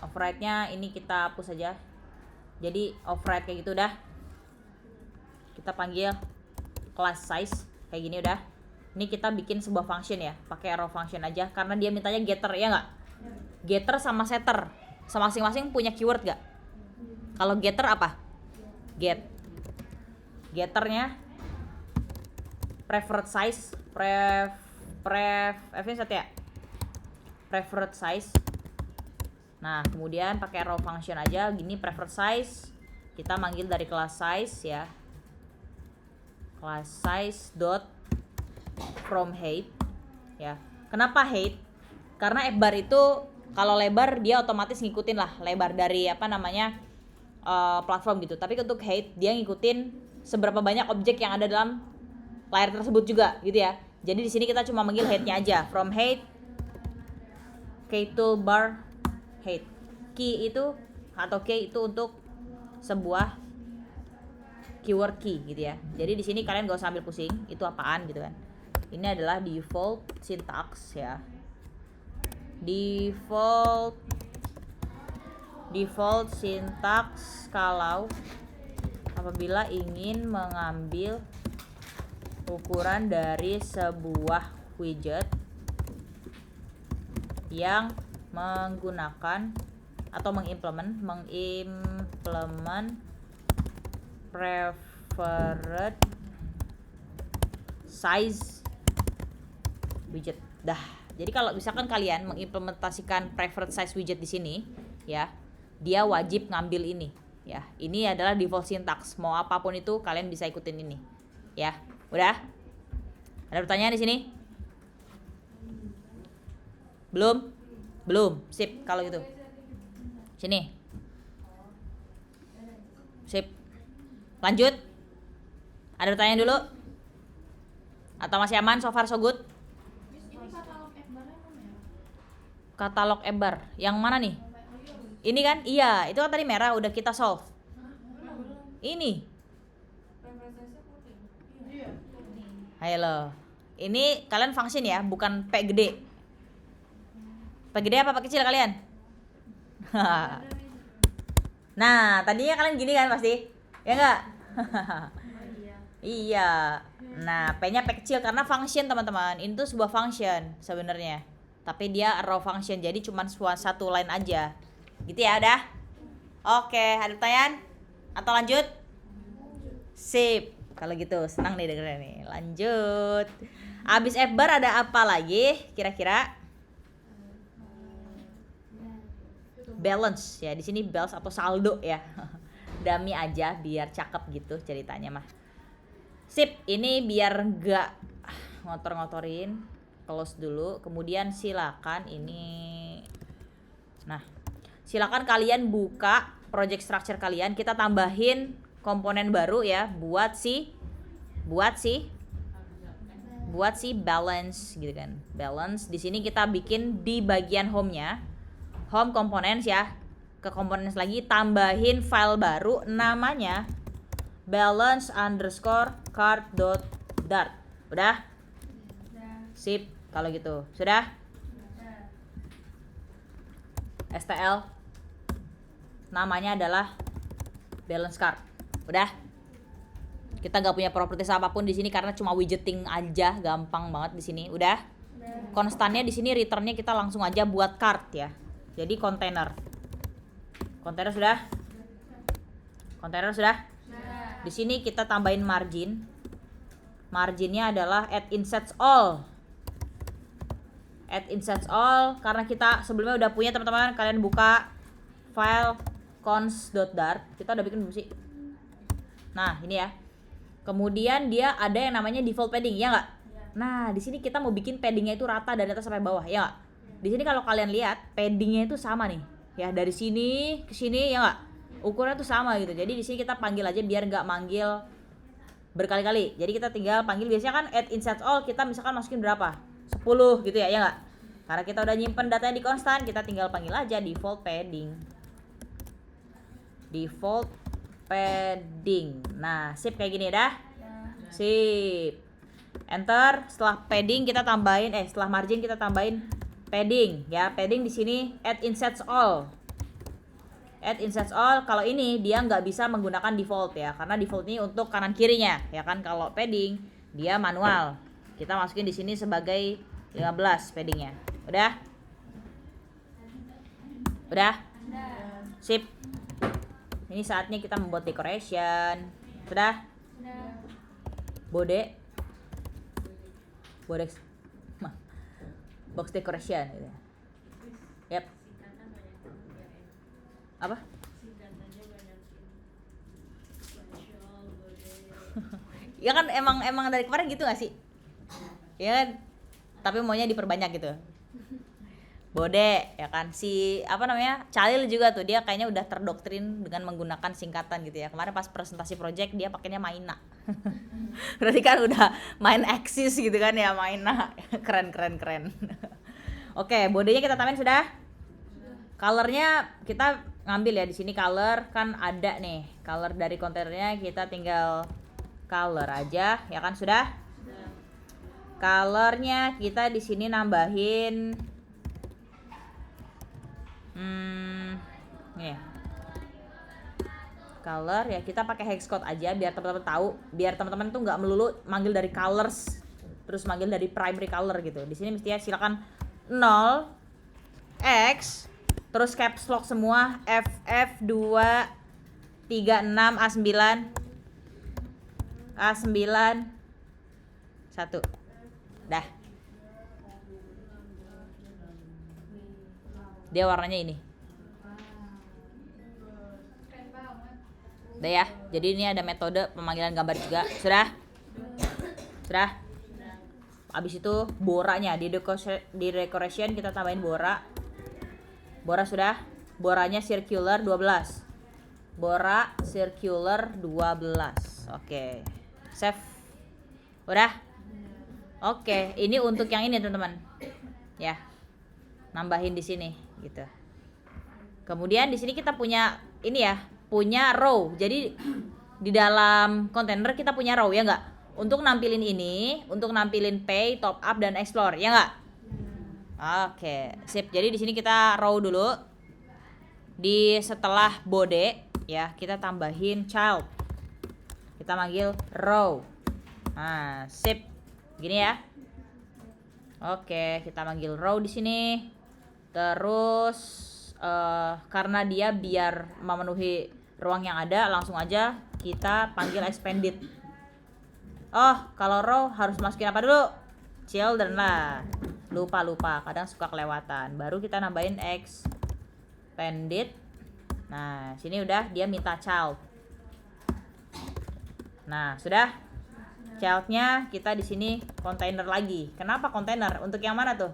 Override-nya ini kita hapus aja. Jadi override kayak gitu udah. Kita panggil class size kayak gini udah. Ini kita bikin sebuah function ya, pakai arrow function aja karena dia mintanya getter ya nggak? Getter sama setter, masing-masing punya keyword nggak? Kalau getter apa? Get. Getternya preferred size, F-nya satu ya, preferred size. Nah kemudian pakai arrow function aja gini, preferred size. Kita manggil dari class size ya, class size dot from height ya. Kenapa height? Karena f-bar itu kalau lebar dia otomatis ngikutin lah lebar dari apa namanya platform gitu. Tapi untuk height dia ngikutin seberapa banyak objek yang ada dalam layar tersebut juga gitu ya. Jadi di sini kita cuma manggil height-nya aja, from height key toolbar height. Key itu atau key itu untuk sebuah keyword key gitu ya. Jadi di sini kalian gak usah ambil pusing itu apaan gitu kan. Ini adalah default syntax ya. Default syntax kalau apabila ingin mengambil ukuran dari sebuah widget yang menggunakan atau mengimplement preferred size widget. Dah, Jadi kalau misalkan kalian mengimplementasikan preferred size widget di sini, ya, dia wajib ngambil ini, ya. Ini adalah default syntax. Mau apapun itu kalian bisa ikutin ini, ya. Udah? Ada pertanyaan di sini? Belum? Belum. Sip kalau gitu. Sini. Sip. Lanjut. Ada pertanyaan dulu? Atau masih aman? So far so good? Katalog Ebar. Yang mana nih? Ini kan? Iya, itu kan tadi merah udah kita solve. Ini. Halo. Ini kalian function ya, bukan P gede. P gede apa P kecil kalian? Nah, tadinya kalian gini kan pasti? Ya enggak? Iya. Nah, P-nya P kecil karena function, teman-teman. Ini tuh sebuah function sebenarnya. Tapi dia raw function, jadi cuma satu line aja. Gitu ya, udah? Oke, ada pertanyaan? Atau lanjut? Sip. Kalau gitu, senang nih dengernya nih. Lanjut. Abis F-bar ada apa lagi kira-kira? Balance ya, di sini balance atau saldo ya. Dummy aja biar cakep gitu ceritanya mah. Sip, ini biar nggak ngotor-ngotorin, close dulu. Kemudian silakan ini, nah silakan kalian buka project structure kalian. Kita tambahin komponen baru ya buat si balance gitu kan. Balance di sini kita bikin di bagian home-nya, home components ya. Ke components lagi tambahin file baru namanya balance underscore card.dart. Udah? Sip kalau gitu. Sudah? STL namanya adalah balance card. Udah? Kita nggak punya properties apapun di sini karena cuma widgeting aja, gampang banget di sini. Udah? Konstannya di sini returnnya kita langsung aja buat card ya. Jadi kontainer. Kontainer sudah? Kontainer sudah? Di sini kita tambahin margin. Marginnya adalah add insets all. Add insets all karena kita sebelumnya udah punya, teman-teman. Kalian buka file cons.dart. Kita udah bikin belum sih? Nah, ini ya. Kemudian dia ada yang namanya default padding, ya nggak? Nah, di sini kita mau bikin paddingnya itu rata dari atas sampai bawah, ya nggak? Di sini kalau kalian lihat paddingnya itu sama nih. Ya, dari sini ke sini, ya nggak? Ukurannya tuh sama gitu. Jadi di sini kita panggil aja biar nggak manggil berkali-kali. Jadi kita tinggal panggil, biasanya kan add insets all kita misalkan masukin berapa? 10 gitu ya, ya nggak? Karena kita udah nyimpen datanya di konstan, kita tinggal panggil aja default padding. Default padding. Nah, sip kayak gini dah. Sip. Enter. Setelah padding kita tambahin setelah margin kita tambahin padding ya. Padding di sini add insets all. Add insets all, kalau ini dia nggak bisa menggunakan default ya, karena default ini untuk kanan kirinya ya kan. Kalau padding dia manual, kita masukin di sini sebagai 15 paddingnya. Udah? Sip. Ini saatnya kita membuat decoration. Sudah? Bode box decoration gitu. Yap. Apa? Ya kan emang dari kemarin gitu gak sih? Ya kan? Tapi maunya diperbanyak gitu. Bode ya kan. Si apa namanya? Chalil juga tuh, dia kayaknya udah terdoktrin dengan menggunakan singkatan gitu ya. Kemarin pas presentasi project dia pakainya Maina. Berarti kan udah main eksis gitu kan ya, Maina. Keren. Oke, bodenya kita tambahin sudah? Colornya kita ngambil ya, di sini color kan ada nih. Color dari kontainernya kita tinggal color aja ya kan, sudah? Colornya kita di sini nambahin nih. Color ya kita pakai hex code aja biar teman-teman tahu, biar teman-teman tuh nggak melulu manggil dari colors terus manggil dari primary color gitu. Di sini mestinya silakan 0 X terus caps lock semua FF236 A9 A9 1. Dah. Dia warnanya ini. Udah ya. Jadi ini ada metode pemanggilan gambar juga. Sudah? Sudah? Abis itu boranya di decoration kita tambahin bora. Bora sudah? Boranya circular 12. Bora circular 12. Oke. Save. Udah? Oke, ini untuk yang ini teman-teman. Ya. Nambahin di sini gitu. Kemudian di sini kita punya ini ya, punya row. Jadi di dalam kontainer kita punya row ya enggak? Untuk nampilin ini, untuk nampilin pay, top up dan explore, ya enggak? Oke, sip. Jadi di sini kita row dulu. Di setelah body ya, kita tambahin child. Kita manggil row. Nah, sip. Gini ya. Oke, kita manggil row di sini. Terus karena dia biar memenuhi ruang yang ada, langsung aja kita panggil expanded. Oh, kalau row harus masukin apa dulu? Children lah. Lupa, kadang suka kelewatan. Baru kita nambahin expanded. Nah, sini udah dia minta child. Nah, sudah. Childnya kita di sini container lagi. Kenapa container? Untuk yang mana tuh?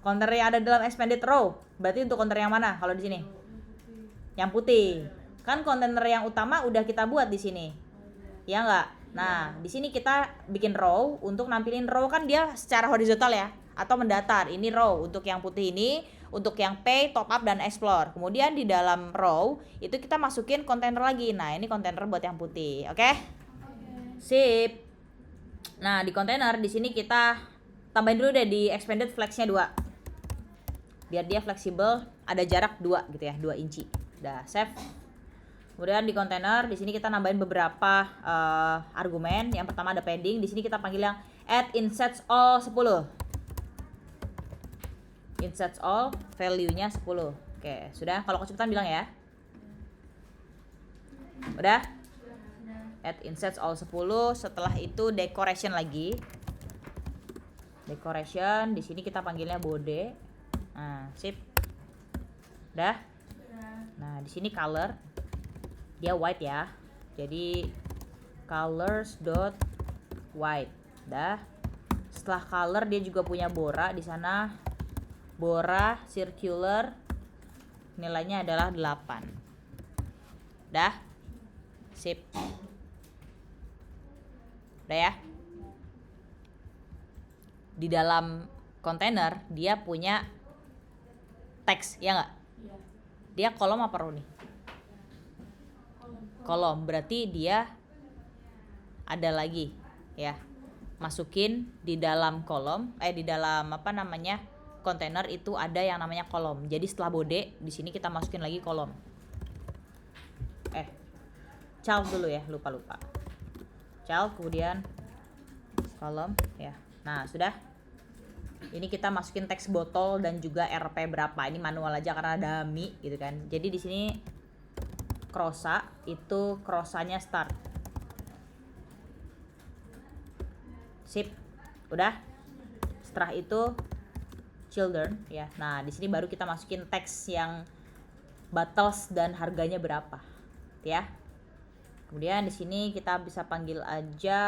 Kontainer yang ada dalam expanded row. Berarti untuk kontainer yang mana kalau di sini? Yang putih. Kan kontainer yang utama udah kita buat di sini. Ya enggak? Nah, di sini kita bikin row. Untuk nampilin row kan dia secara horizontal ya, atau mendatar. Ini row untuk yang putih ini, untuk yang pay, top up dan explore. Kemudian di dalam row itu kita masukin kontainer lagi. Nah, ini kontainer buat yang putih. Oke? Sip. Nah, di kontainer di sini kita tambahin dulu deh di expanded flexnya 2. Biar dia fleksibel, ada jarak 2 gitu ya, 2 inci. Udah, save. Kemudian di kontainer di sini kita nambahin beberapa argumen. Yang pertama ada padding. Di sini kita panggil yang add insets all 10. Insets all value-nya 10. Oke, sudah. Kalau kesulitan bilang ya. Udah? Add insets all 10. Setelah itu decoration lagi. Decoration di sini kita panggilnya body. Nah, sip. Udah? Nah, di sini color. Dia white ya. Jadi colors dot white. Dah. Setelah color dia juga punya bora di sana. Bora circular nilainya adalah 8. Dah. Sip. Udah ya. Di dalam kontainer dia punya teks, ya enggak? Dia kolom apa row nih? Kolom, berarti dia ada lagi ya. Masukin di dalam kolom, di dalam apa namanya? Kontainer itu ada yang namanya kolom. Jadi setelah body di sini kita masukin lagi kolom. Child dulu ya, lupa. Child kemudian kolom ya. Nah, sudah. Ini kita masukin teks botol dan juga RP berapa. Ini manual aja karena dummy gitu kan. Jadi di sini krosa itu krosanya start. Sip. Udah. Setelah itu children ya. Nah, di sini baru kita masukin teks yang battles dan harganya berapa. Ya. Kemudian di sini kita bisa panggil aja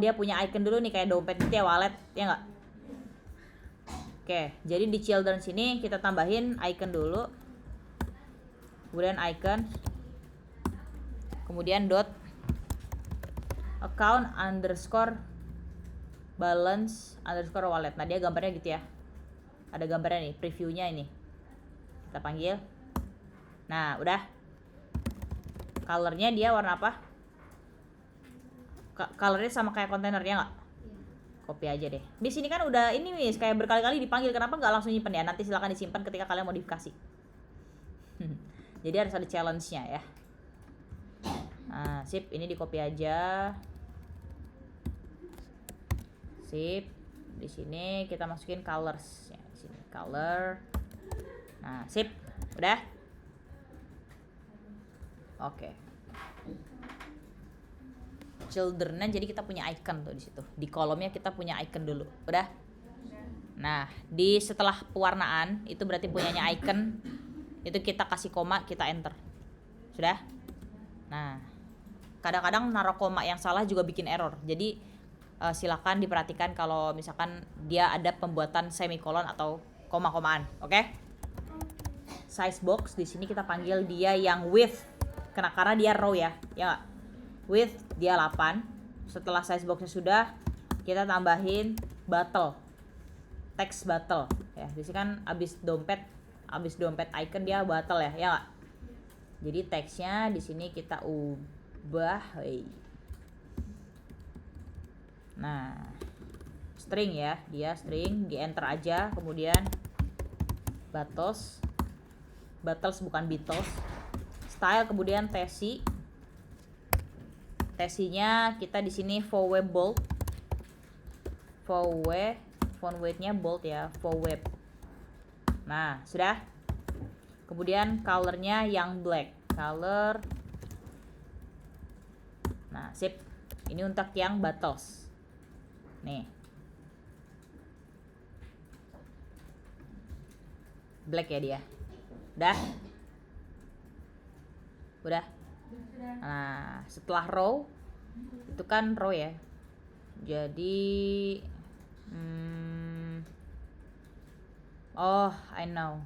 dia punya icon dulu nih kayak dompet gitu ya, wallet, ya enggak? Oke, jadi di children sini kita tambahin icon dulu. Kemudian icon. Kemudian dot account underscore balance underscore wallet. Nah, dia gambarnya gitu ya. Ada gambarnya nih, previewnya ini. Kita panggil. Nah, udah. Colornya dia warna apa? Colornya sama kayak kontainer ya nggak? Copy aja deh. Di sini kan udah ini nih kayak berkali-kali dipanggil. Kenapa nggak langsung nyimpen ya? Nanti silakan disimpan ketika kalian modifikasi. Jadi harus ada challenge-nya ya. Nah, sip. Ini di copy aja. Sip. Di sini kita masukin colors ya. Di sini color. Nah, sip. Udah. Oke. Children-nya jadi kita punya icon tuh di situ. Di kolomnya kita punya icon dulu. Udah? Nah, di setelah pewarnaan itu berarti punyanya icon, itu kita kasih koma, kita enter. Sudah? Nah, kadang-kadang naruh koma yang salah juga bikin error. Jadi silakan diperhatikan kalau misalkan dia ada pembuatan semikolon atau koma-komaan, oke? Size box di sini kita panggil dia yang width, karena dia row ya, ya nggak? Width dia 8. Setelah size boxnya sudah, kita tambahin bottle, text bottle ya. Di sini kan abis dompet icon dia bottle ya, ya nggak? Jadi teksnya di sini kita ubah, nah string ya, dia string, di enter aja, kemudian bottles bukan Beatles, style, kemudian tesinya kita di sini VW bold, font weightnya bold ya, VW. Nah sudah. Kemudian colornya yang black, color. Nah sip, ini untuk yang bottles nih, black ya dia. Udah. Nah setelah row itu kan row ya, jadi oh I know,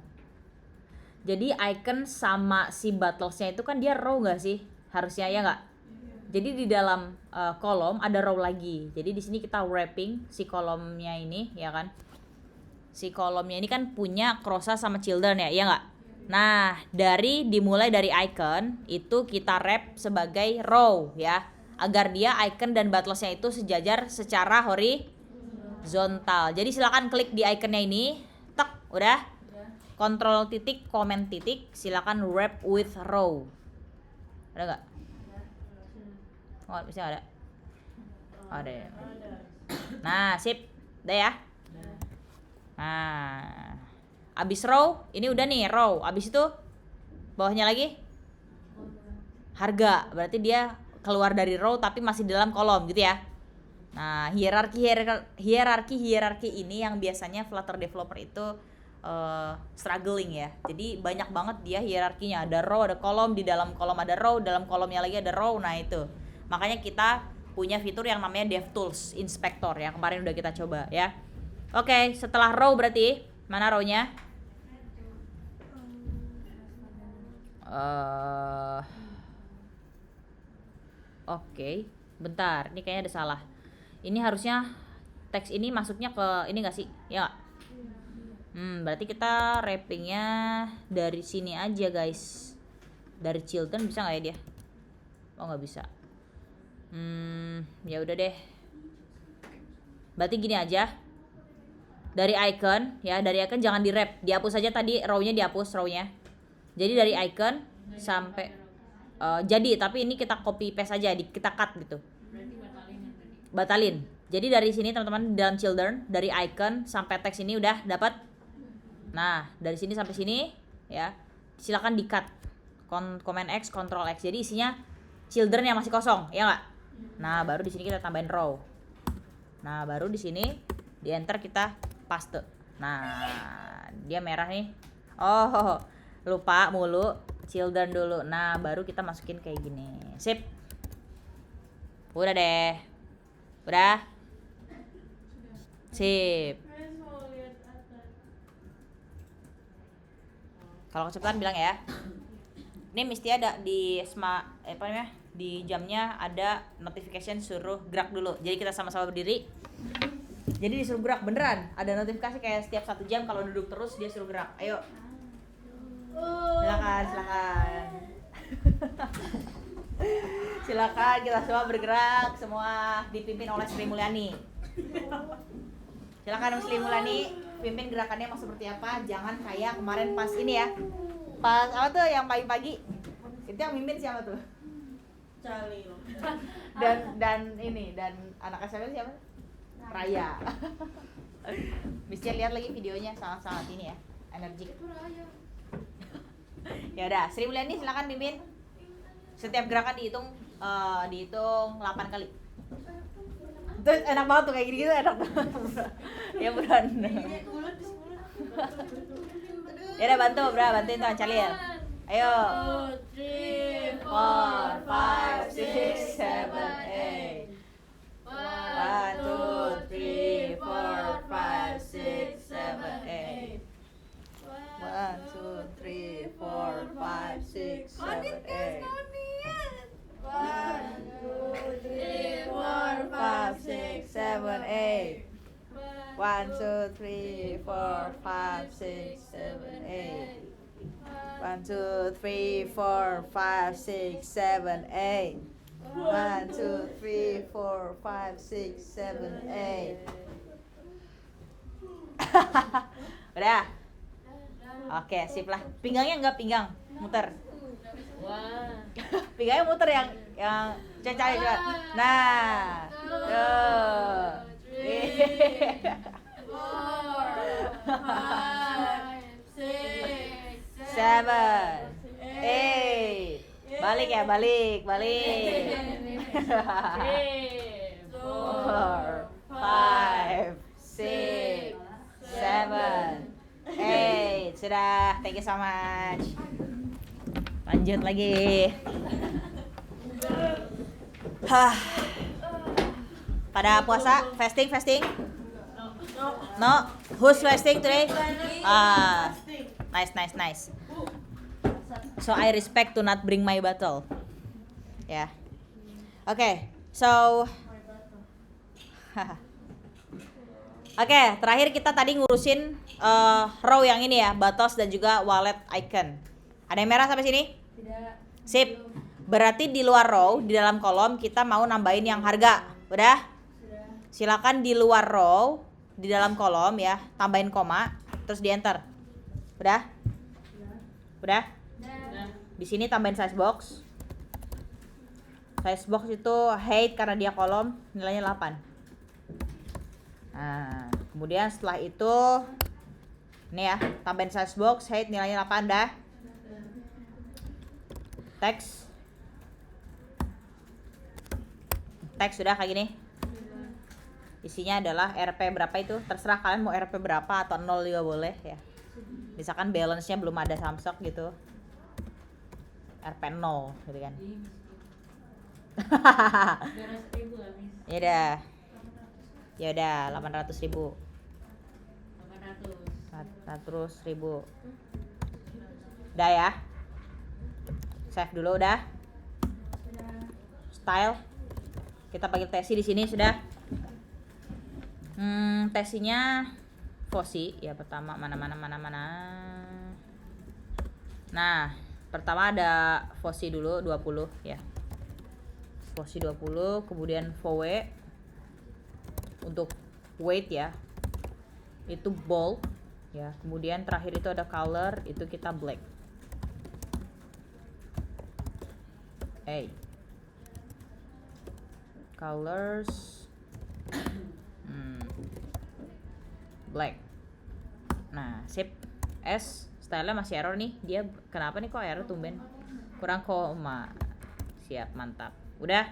jadi icon sama si battlesnya itu kan dia row nggak sih harusnya, ya nggak? Jadi di dalam kolom ada row lagi. Jadi di sini kita wrapping si kolomnya ini, ya kan? Si kolomnya ini kan punya Crossa sama Children ya, ya nggak? Nah, dimulai dari icon itu kita wrap sebagai row ya, agar dia icon dan battlesnya itu sejajar secara horizontal. Jadi silakan klik di iconnya ini, tek, udah. Control titik, comment titik, silakan wrap with row. Ada nggak? Oh, bisa ada. Ada ya. Nah, sip. Udah ya. Nah, abis row, ini udah nih row. Abis itu bawahnya lagi harga. Berarti dia keluar dari row tapi masih dalam kolom gitu ya. Nah, hierarki ini yang biasanya Flutter developer itu struggling ya. Jadi banyak banget dia hierarkinya. Ada row, ada kolom, di dalam kolom ada row, dalam kolomnya lagi ada row. Nah, itu. Makanya kita punya fitur yang namanya DevTools Inspector yang kemarin udah kita coba ya. Oke, setelah row berarti mana row-nya? Oke, bentar. Ini kayaknya ada salah. Ini harusnya teks ini masuknya ke ini nggak sih? Ya. Berarti kita wrappingnya dari sini aja guys. Dari Children bisa nggak ya dia? Oh nggak bisa. Ya udah deh. Berarti gini aja. Dari icon ya, dari icon jangan di wrap, dihapus aja tadi row-nya, dihapus row-nya. Jadi dari icon sampai jadi, tapi ini kita copy paste aja, kita cut gitu. Batalin. Jadi dari sini teman-teman dalam Children, dari icon sampai teks ini udah dapat. Nah, dari sini sampai sini ya. Silakan di cut. Command X, Control X. Jadi isinya Children yang masih kosong, ya enggak? Nah, baru di sini kita tambahin row. Nah, baru di sini di enter kita paste. Nah, dia merah nih. Oh, lupa mulu Children dulu. Nah, baru kita masukin kayak gini. Sip. Udah deh. Udah. Sip. Kalau kecepatan bilang ya. Ini mesti ada di di jamnya ada notification suruh gerak dulu. Jadi kita sama-sama berdiri. Jadi disuruh gerak beneran. Ada notifikasi kayak setiap 1 jam kalau duduk terus dia suruh gerak. Ayo. Silakan. Silakan kita semua bergerak, semua dipimpin oleh Sri Mulyani. Silakan Sri Mulyani, pimpin gerakannya mau seperti apa? Jangan kayak kemarin pas ini ya. Pas apa tuh yang pagi-pagi? Itu yang mimpin siapa tuh? Cali. Dan anak SMP siapa? Raya. Bisa lihat lagi videonya, sangat-sangat ini ya, energik. Ya udah, Sri Mulyani silakan pimpin. Setiap gerakan dihitung 8 kali. Terus enak banget tuh kayak gini gitu enak banget. Ya buruan. Ya udah bantu, Bra, bantuin tuh Calil. Ayo. 2, 3, 4, 5, 6, 7, 8. 1, 2, 3, 4, 5, 6, 7, 8. 1, 2, 3, 4, 5, 6, 7, 8. 1, 2, 3, 4, 5, 6, 7, 8. 1, 2, 3, 4, 5, 6, 7, 8. 1, 2, 3, 4, 5, 6, 7, 8. 1, 2, 3, 4, 5, 6, 7, 8. Udah? Oke, sip lah. Pinggangnya enggak pinggang, muter. Pinggangnya muter yang cari coba. Nah, tuh. 7, 8. Balik ya, balik. 4, 5, 6, 7, 8. Sudah, thank you so much. Lanjut lagi. Hah. Pada puasa, fasting? No. Who's fasting today? Nice. So I respect to not bring my bottle. Ya. Oke, so Oke, terakhir kita tadi ngurusin row yang ini ya, batos dan juga wallet icon. Ada yang merah sampai sini? Tidak. Sip. Berarti di luar row, di dalam kolom kita mau nambahin yang harga. Udah? Silakan di luar row, di dalam kolom ya, tambahin koma, terus di enter. Udah? Udah? Di sini tambahin size box. Size box itu height karena dia kolom, nilainya 8. Nah, kemudian setelah itu ini ya, tambahin size box, height nilainya 8 dah. Text sudah kayak gini. Isinya adalah RP berapa itu, terserah kalian mau RP berapa atau 0 juga boleh ya. Misalkan balance-nya belum ada Samsung gitu, RP 0 gitu kan. Ya udah 800.000. 800.000. Udah ya. Save dulu udah. Style. Kita panggil tesi di sini sudah. Tesinya Fosi ya pertama mana. Nah, pertama ada Fosi dulu 20 ya. Fosi 20, kemudian VW untuk weight ya. Itu bold ya. Kemudian terakhir itu ada color, itu kita black. Colors black. Nah, sip. S style-nya masih error nih. Dia kenapa nih kok error tumben? Kurang koma. Siap, mantap. Udah?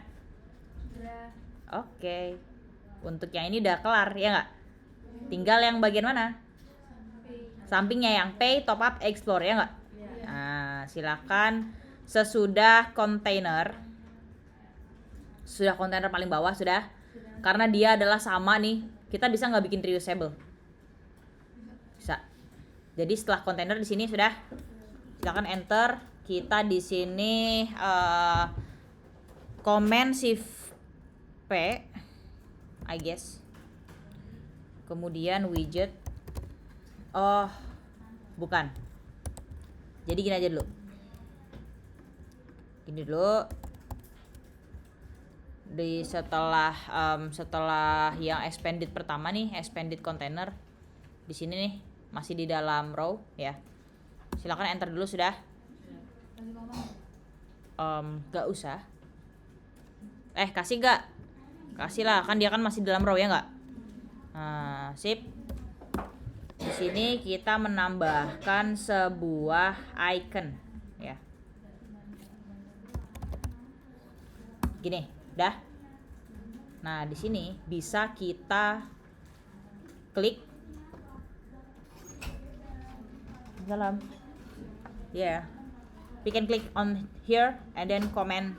Oke. Untuk yang ini udah kelar, ya nggak? Tinggal yang bagian mana? Sampingnya yang pay, top up, explore, ya nggak? Nah, silakan sesudah kontainer. Sudah kontainer paling bawah sudah. Karena dia adalah sama nih. Kita bisa nggak bikin reusable? Bisa. Jadi setelah kontainer di sini sudah. Silakan enter. Kita di sini comment shift P, I guess. Kemudian widget. Oh, bukan. Jadi gini aja dulu. Gini dulu. Di setelah yang expanded pertama nih, expanded container di sini nih masih di dalam row ya. Silakan enter dulu sudah. Gak usah. Kasih gak? Kasih lah, kan dia kan masih dalam row ya nggak? Nah, sip. Di sini kita menambahkan sebuah icon ya. Gini, dah. Nah, di sini bisa kita klik dalam. Yeah. We can click on here and then comment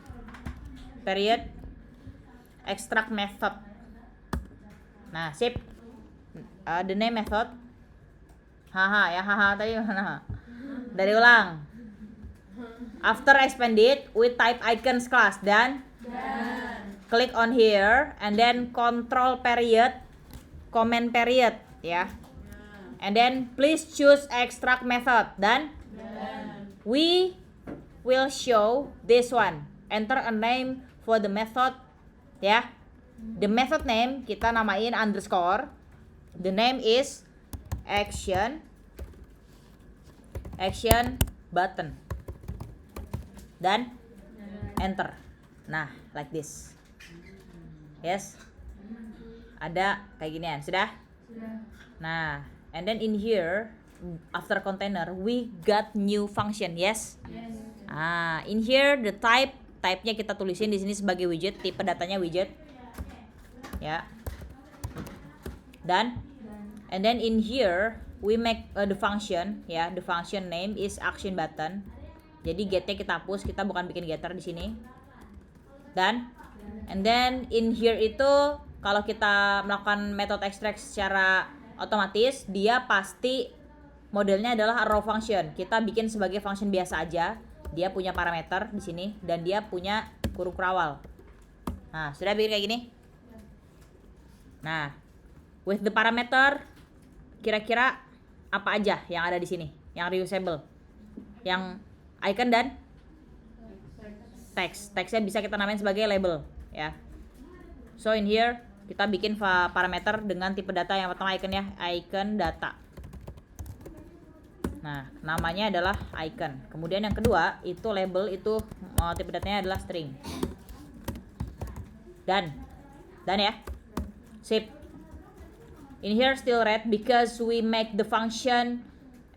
period extract method. Nah, sip. The name method. Haha, ya haha tadi mana? Dari ulang. After expanded, we type icons class dan click on here and then control period, comment period, ya. And then please choose extract method dan we will show this one. Enter a name for the method, ya. The method name kita namain underscore. The name is action button. Dan enter. Nah, like this. Yes. Ada kayak ginian, sudah? Nah, and then in here after container we got new function, yes? In here the type-nya kita tulisin di sini sebagai widget, tipe datanya widget. Ya. Dan and then in here we make the function, ya, the function name is action button. Jadi get-nya kita hapus, kita bukan bikin getter di sini. Dan and then in here itu kalau kita melakukan metode extract secara otomatis, dia pasti modelnya adalah arrow function. Kita bikin sebagai function biasa aja. Dia punya parameter di sini dan dia punya kurung kerawal. Nah, sudah bikin kayak gini. Nah, with the parameter kira-kira apa aja yang ada di sini? Yang reusable. Yang icon dan text. Textnya bisa kita namain sebagai label, ya. So in here kita bikin parameter dengan tipe data yang pertama icon, ya, icon data. Nah, namanya adalah icon. Kemudian yang kedua itu label, itu tipe datanya adalah string. Dan ya. Sip. In here still red because we make the function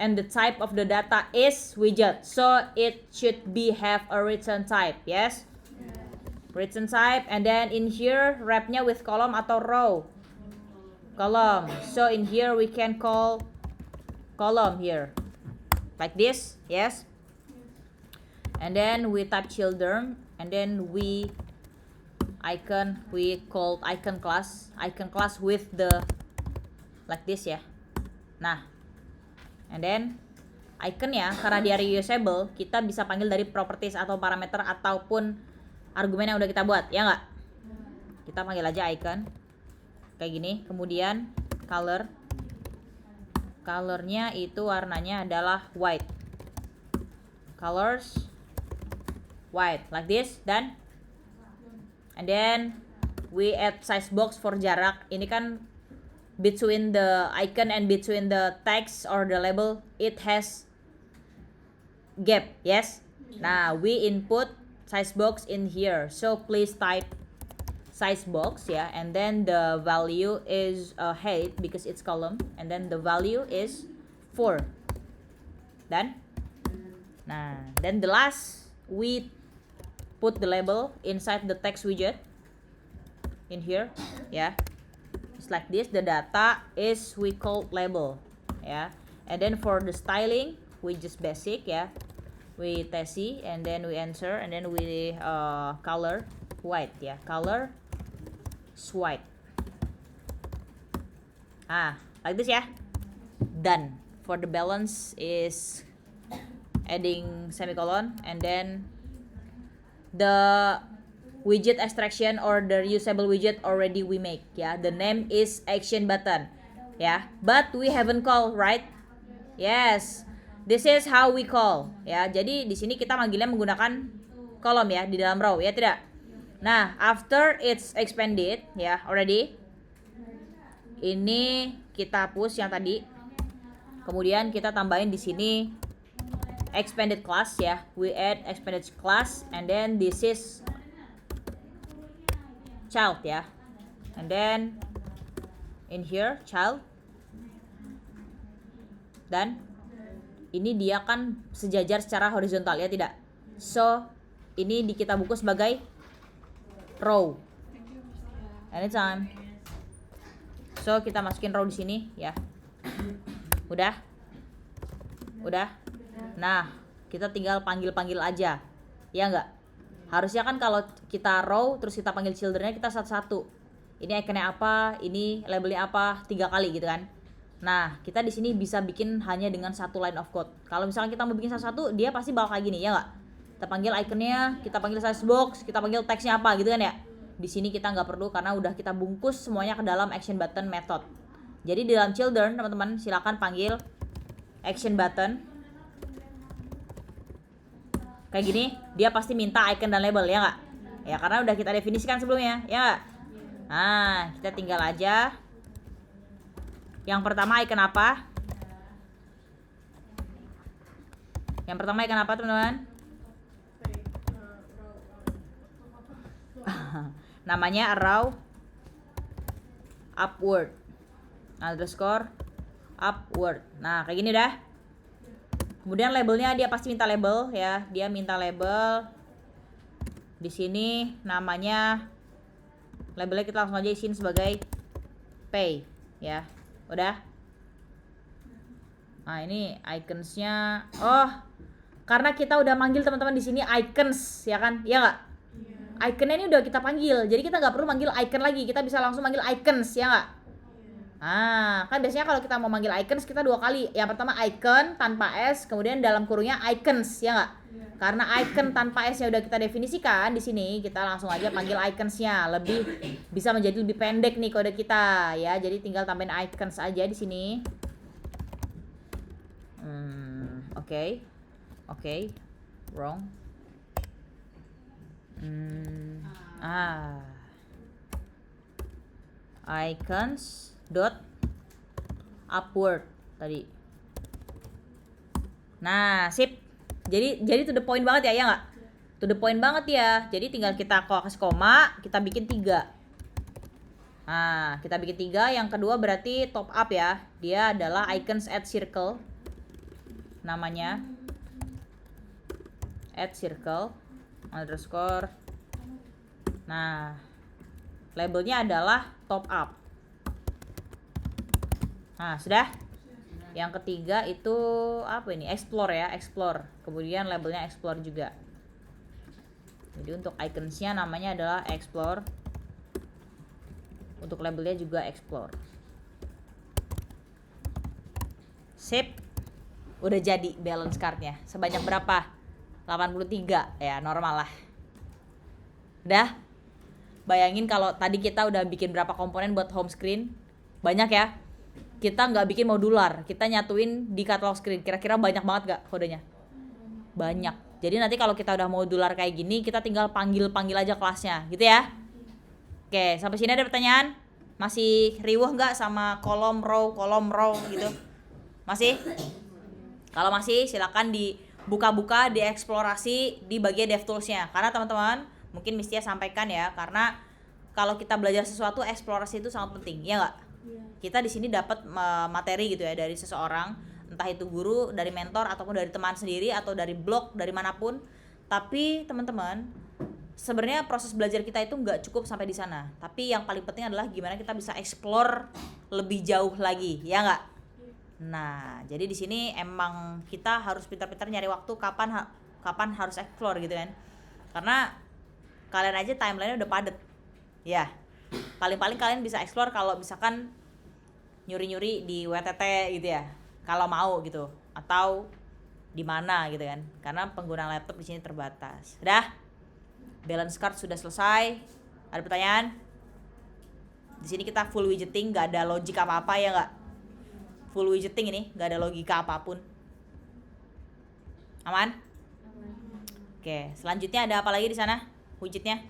and the type of the data is widget, so it should be have a return type, yes? Return type, and then in here wrap-nya with column atau row? Column. So in here we can call column here, like this, yes? And then we type children, and then we called icon class with the like this, ya. Nah, and then icon, ya, karena dia reusable, kita bisa panggil dari properties atau parameter ataupun argumen yang udah kita buat, ya nggak? Kita panggil aja icon kayak gini. Kemudian colornya itu warnanya adalah white, colors white, like this. Dan and then we add size box for jarak. Ini kan between the icon and between the text or the label, it has gap, yes? Now we input size box in here, so please type size box, ya, and then the value is height because it's column, and then the value is 4. Dan nah, then the last we put the label inside the text widget in here, ya. It's like this. The data is we call label, ya. And then for the styling we just basic, ya, we tesi, and then we answer, and then we color white, ya, color white. Like this, ya. Done. For the balance is adding semicolon, and then the widget extraction or the reusable widget already we make, ya. The name is action button, ya. But we haven't call, right? Yes. This is how we call, ya. Jadi di sini kita manggilnya menggunakan kolom, ya, di dalam row, ya tidak? Nah, after it's expanded, ya, already. Ini kita hapus yang tadi. Kemudian kita tambahin di sini expanded class, ya. We add expanded class, and then this is child, ya, and then in here child. Dan ini dia kan sejajar secara horizontal, ya tidak? So ini kita buku sebagai row, Anytime. So kita masukin row di sini ya. Udah? Udah? Nah, kita tinggal panggil-panggil aja. Ya enggak? Harusnya kan kalau kita row terus kita panggil children-nya kita satu-satu. Ini ikonnya apa, ini labelnya apa, 3 kali gitu kan. Nah, kita di sini bisa bikin hanya dengan satu line of code. Kalau misalnya kita mau bikin satu-satu, dia pasti bakal kayak gini, ya enggak? Kita panggil ikonnya, kita panggil size box, kita panggil teksnya apa gitu kan ya. Di sini kita nggak perlu karena udah kita bungkus semuanya ke dalam action button method. Jadi di dalam children, teman-teman, silakan panggil action button. Kayak gini, dia pasti minta icon dan label, ya nggak? Ya karena udah kita definisikan sebelumnya, ya nggak? Nah, kita tinggal aja. Yang pertama icon apa? Yang pertama icon apa, teman-teman? Namanya arrow upward underscore upward. Nah, kayak gini dah. Kemudian labelnya dia pasti minta label ya. Dia minta label. Di sini namanya labelnya kita langsung aja isiin sebagai pay ya. Udah. Nah, ini iconsnya. Oh, karena kita udah manggil teman-teman di sini icons ya kan? Ya nggak? Iconnya ini udah kita panggil, jadi kita nggak perlu manggil icon lagi, kita bisa langsung manggil icons, ya nggak? Nah, kan biasanya kalau kita mau manggil icons kita 2 kali. Yang pertama icon tanpa s, kemudian dalam kurungnya icons, ya nggak? Karena icon tanpa s nya udah kita definisikan di sini, kita langsung aja panggil iconsnya, lebih bisa menjadi lebih pendek nih kode kita, ya. Jadi tinggal tambahin icons aja di sini. Oke, wrong. Icons dot upward tadi. Nah, sip. Jadi to the point banget ya nggak? To the point banget ya. Jadi tinggal kita kasih koma, kita bikin 3. Nah, kita bikin 3. Yang kedua berarti top up ya. Dia adalah icons add circle. Namanya add circle underscore. Nah, labelnya adalah top up. Nah, sudah. Yang ketiga itu apa ini? Explore ya, explore. Kemudian labelnya explore juga. Jadi untuk iconsnya namanya adalah explore. Untuk labelnya juga explore. Sip. Udah jadi balance cardnya. Sebanyak berapa? 83 ya, normal lah. Udah? Bayangin kalau tadi kita udah bikin berapa komponen buat home screen. Banyak ya. Kita nggak bikin modular, kita nyatuin di catalog screen. Kira-kira banyak banget gak kodenya? Banyak. Jadi nanti kalau kita udah modular kayak gini, kita tinggal panggil-panggil aja kelasnya, gitu ya. Oke, sampai sini ada pertanyaan? Masih riuh nggak sama kolom row gitu? Masih? Kalau masih, silakan dibuka-buka, dieksplorasi di bagian DevTools-nya. Karena teman-teman, mungkin mesti sampaikan ya, karena kalau kita belajar sesuatu, eksplorasi itu sangat penting, ya nggak? Kita di sini dapat materi gitu ya dari seseorang, entah itu guru, dari mentor, ataupun dari teman sendiri, atau dari blog, dari manapun. Tapi teman-teman, sebenarnya proses belajar kita itu nggak cukup sampai di sana. Tapi yang paling penting adalah gimana kita bisa explore lebih jauh lagi, ya nggak? Nah, jadi di sini emang kita harus pintar-pintar nyari waktu kapan harus explore gitu kan. Karena kalian aja timeline-nya udah padet. Ya. Paling-paling kalian bisa explore kalau misalkan nyuri-nyuri di WTT gitu ya. Kalau mau gitu, atau di mana gitu kan. Karena penggunaan laptop di sini terbatas. Udah? Balance card sudah selesai. Ada pertanyaan? Di sini kita full widgeting, nggak ada logik apa-apa ya nggak? Full widgeting ini, nggak ada logika apapun. Aman? Oke, selanjutnya ada apa lagi di sana? Widgetnya?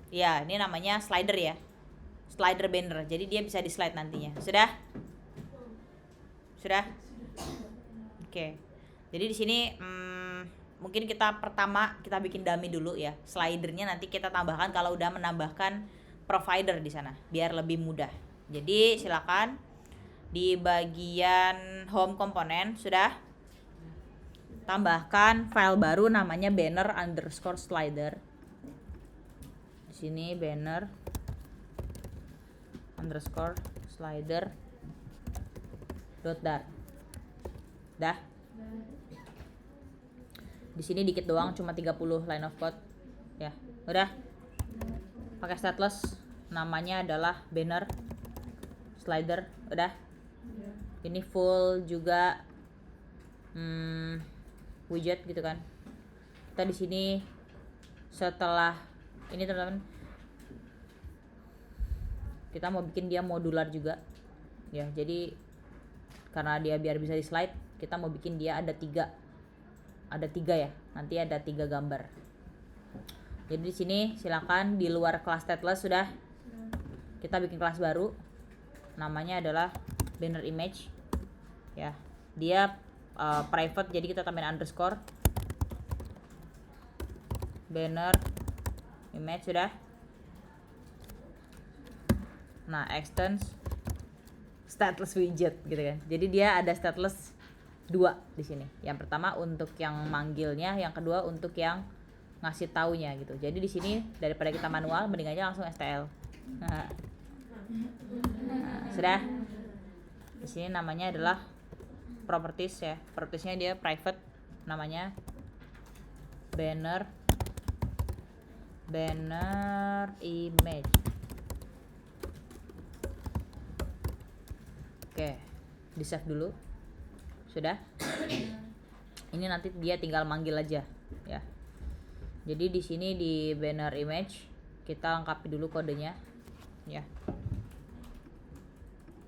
Ya, ini namanya slider ya. Slider banner. Jadi dia bisa di slide nantinya. Sudah? Sudah? Oke. Jadi di sini mungkin kita pertama kita bikin dummy dulu ya. Slidernya nanti kita tambahkan kalau udah menambahkan provider di sana biar lebih mudah. Jadi silakan di bagian home komponen sudah tambahkan file baru namanya banner underscore slider. Di sini banner underscore slider dot dart. Dah. Di sini dikit doang, cuma 30 line of code. Ya, udah. Pakai stateless, namanya adalah banner slider, udah. Ini full juga widget gitu kan. Kita di sini setelah ini teman-teman, kita mau bikin dia modular juga. Ya, jadi karena dia biar bisa di slide, kita mau bikin dia ada tiga ya. Nanti ada 3 gambar. Jadi di sini silakan di luar kelas stateless sudah kita bikin kelas baru. Namanya adalah banner image. Ya, dia private jadi kita tambahin underscore banner image sudah. Nah, extends stateless widget gitu kan. Jadi dia ada stateless 2 di sini. Yang pertama untuk yang manggilnya, yang kedua untuk yang ngasih taunya gitu. Jadi di sini daripada kita manual, mending aja langsung STL. Nah, sudah. Di sini namanya adalah properties ya. Propertiesnya dia private, namanya banner image. Oke, di save dulu. Sudah. Ini nanti dia tinggal manggil aja ya. Jadi di sini di banner image kita lengkapi dulu kodenya ya.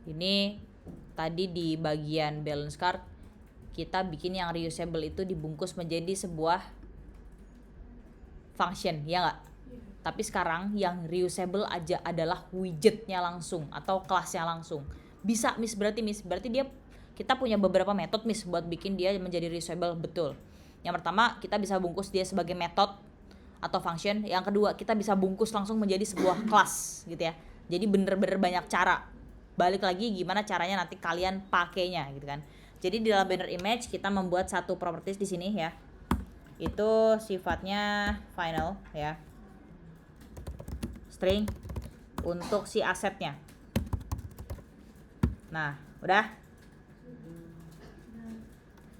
Ini tadi di bagian balance card kita bikin yang reusable itu dibungkus menjadi sebuah function ya nggak? Tapi sekarang yang reusable aja adalah widgetnya langsung atau kelasnya langsung. Bisa Miss, berarti dia kita punya beberapa metode Miss buat bikin dia menjadi reusable, betul. Yang pertama kita bisa bungkus dia sebagai metode atau function. Yang kedua kita bisa bungkus langsung menjadi sebuah kelas gitu ya. Jadi bener-bener banyak cara. Balik lagi gimana caranya nanti kalian pakainya gitu kan. Jadi di dalam banner image kita membuat satu properties di sini ya. Itu sifatnya final ya. String untuk si asetnya. Nah, udah.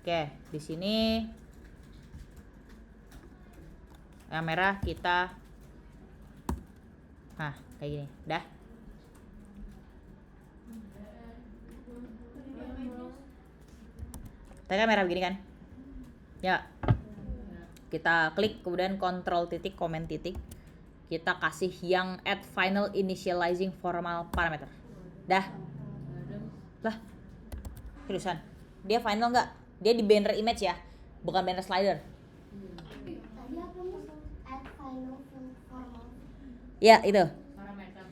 Oke, di sini yang merah kita kayak gini. Udah. Tadi kan merah begini kan? Ya. Kita klik kemudian kontrol titik komen titik. Kita kasih yang add final initializing formal parameter. Dah. Lah. Seriusan. Dia final enggak? Dia di banner image ya, bukan banner slider. Tadi apa Mas? Add final formal. Ya, itu. Parameter.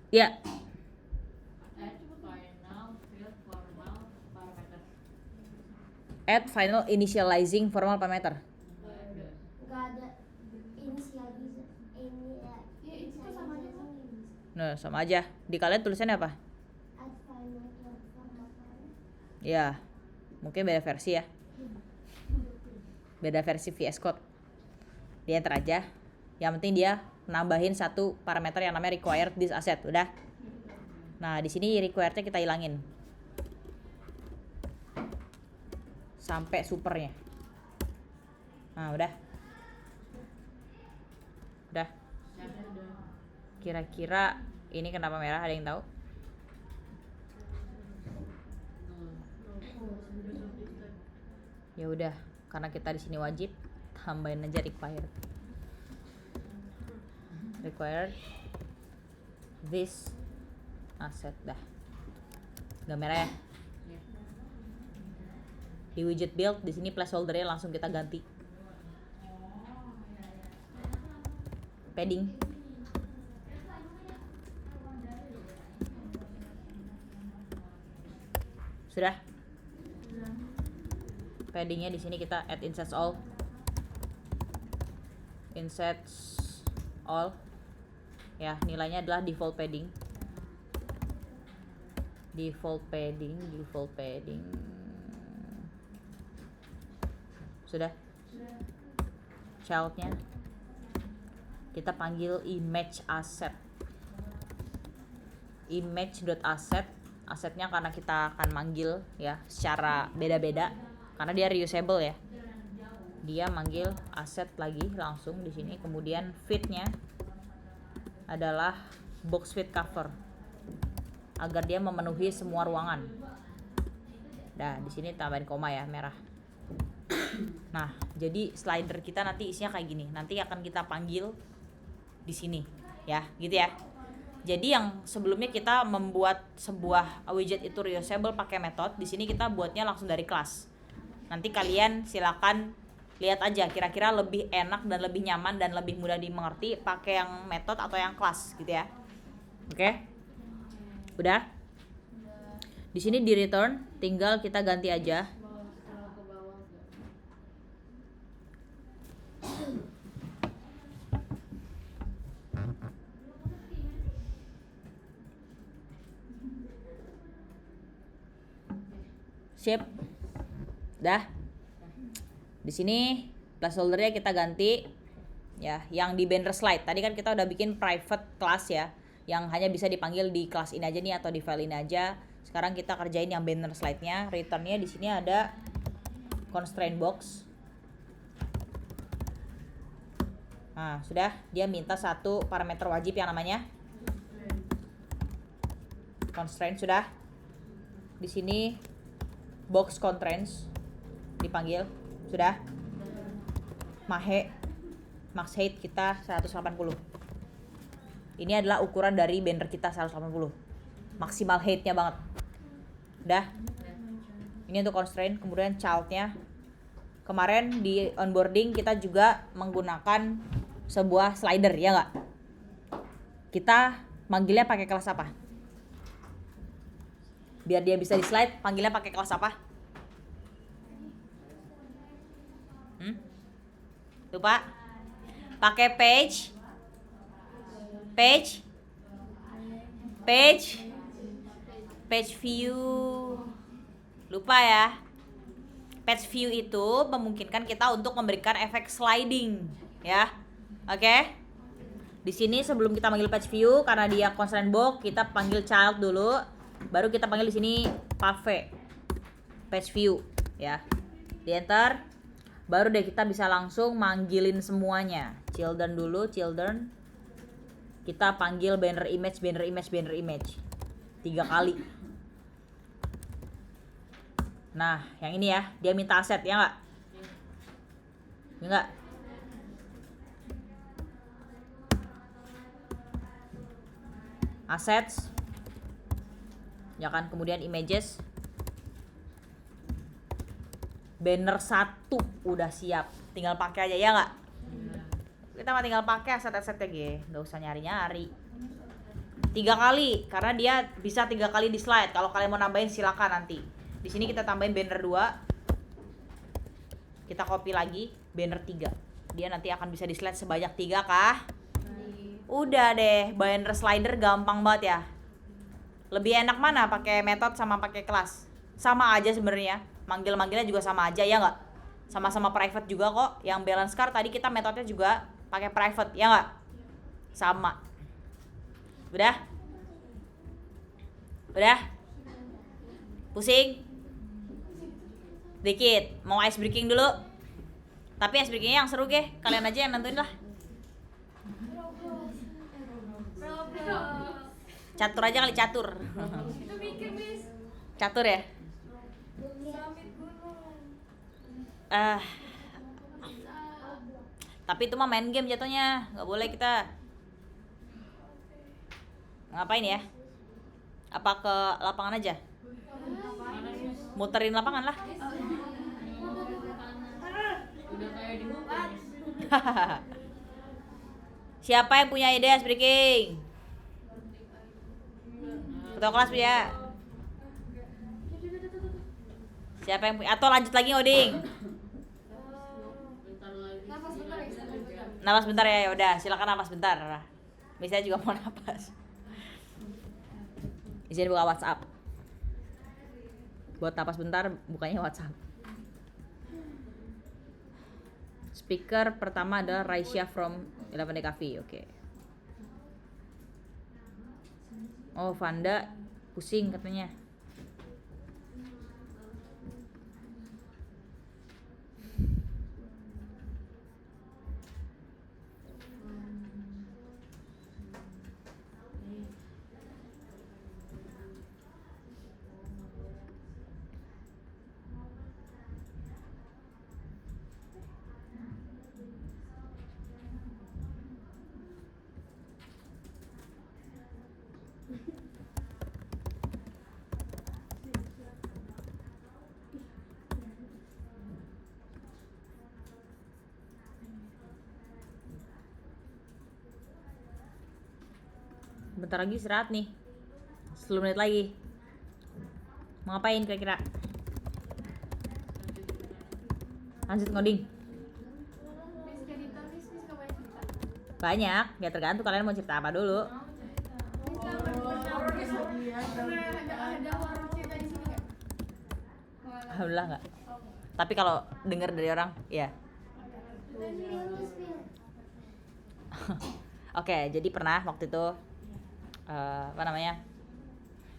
Ya. Add final field formal parameter. Add final initializing formal parameter. Nggak ada inisial ini ya. Ya itu sama aja kan ini. Nah, sama aja. Di kalian tulisannya apa? Add final formal parameter. Ya. Mungkin beda versi ya. Beda versi VS Code. Dia enter aja. Yang penting dia nambahin satu parameter yang namanya required this asset, udah. Nah, di sini requirednya kita hilangin. Sampai supernya. Nah, udah. Udah. Kira-kira ini kenapa merah, ada yang tahu? Ya udah, karena kita di sini wajib, tambahin aja required this asset dah. Gak merah ya. Di widget build di sini placeholdernya langsung kita ganti. Padding. Sudah. Paddingnya di sini kita add insets all. Insets all. Ya, nilainya adalah default padding. Default padding. Sudah. Childnya kita panggil image asset. Image.asset, asetnya karena kita akan manggil ya secara beda-beda karena dia reusable ya. Dia manggil aset lagi langsung di sini. Kemudian fitnya adalah box fit cover agar dia memenuhi semua ruangan. Nah, di sini tambahin koma ya, merah. Nah, jadi slider kita nanti isinya kayak gini. Nanti akan kita panggil di sini, ya, gitu ya. Jadi yang sebelumnya kita membuat sebuah widget itu reusable pakai metode, di sini kita buatnya langsung dari kelas. Nanti kalian silakan lihat aja kira-kira lebih enak dan lebih nyaman dan lebih mudah dimengerti pakai yang metode atau yang kelas gitu ya. Oke? Udah? Di sini di return tinggal kita ganti aja. Setelah ke bawah enggak? Sip. Dah. Di sini placeholder-nya kita ganti ya, yang di banner slide. Tadi kan kita udah bikin private class ya, yang hanya bisa dipanggil di kelas ini aja nih atau di file ini aja. Sekarang kita kerjain yang banner slide-nya. Return-nya di sini ada constraint box. Nah, sudah, dia minta satu parameter wajib yang namanya constraint sudah. Di sini box constraints dipanggil sudah. Max height kita 180. Ini adalah ukuran dari banner kita 180. Maksimal height-nya banget. Udah. Ini untuk constraint, kemudian child-nya. Kemarin di onboarding kita juga menggunakan sebuah slider, ya nggak? Kita manggilnya pakai kelas apa? Biar dia bisa di slide, panggilnya pakai kelas apa? Lupa? Pakai page view. Lupa ya? Page view itu memungkinkan kita untuk memberikan efek sliding, ya. Oke? Di sini sebelum kita panggil page view karena dia constraint box, kita panggil child dulu, baru kita panggil di sini pave page view, ya. Di enter, baru deh kita bisa langsung manggilin semuanya. Children dulu, children. Kita panggil banner image 3 kali. Nah, yang ini ya, dia minta aset ya nggak? Ya nggak? Assets, ya kan, kemudian images. Banner 1 udah siap, tinggal pakai aja ya nggak? Kita mah tinggal pakai aset-asetnya gitu, nggak usah nyari-nyari. 3 kali, karena dia bisa 3 kali di slide. Kalau kalian mau nambahin silakan nanti. Di sini kita tambahin banner 2. Kita copy lagi banner 3. Dia nanti akan bisa di slide sebanyak 3 kah? Udah deh, banner slider gampang banget ya. Lebih enak mana pakai metode sama pakai kelas? Sama aja sebenarnya. Manggil-manggilnya juga sama aja ya nggak? Sama-sama private juga kok. Yang balance car tadi kita metodenya juga pakai private ya nggak? Sama. Udah? Udah? Pusing? Dikit. Mau ice breaking dulu? Tapi ice breakingnya yang seru ge. Kalian aja yang nentuin lah. Catur aja kali, catur. Itu bikin Miss. Catur ya? Summit gunung. Tapi itu mah main game jatuhnya, nggak boleh kita. Ngapain ya? Apa ke lapangan aja? Muterin lapangan lah. Udah kayak di hutan. Siapa yang punya ide ice breaking? Ketua kelas punya. Siapa yang punya? Atau lanjut lagi ngoding? Bentar lagi. Napas bentar ya, udah silakan napas bentar. Misalnya juga mau napas. Izin buka WhatsApp. Buat napas bentar, bukanya WhatsApp. Speaker pertama adalah Raisya from 11 Day Coffee, oke. Oh, Vanda pusing katanya. Bentar lagi istirahat nih. 10 menit lagi. Mau ngapain kira-kira? Lanjut ngoding. Miss cerita, Miss gak banyak cerita. Banyak, ya tergantung kalian mau cerita apa dulu. Miss gak ada horor cerita di sini gak? Alhamdulillah enggak. Tapi kalau dengar dari orang, ya. Oke, jadi pernah waktu itu apa namanya?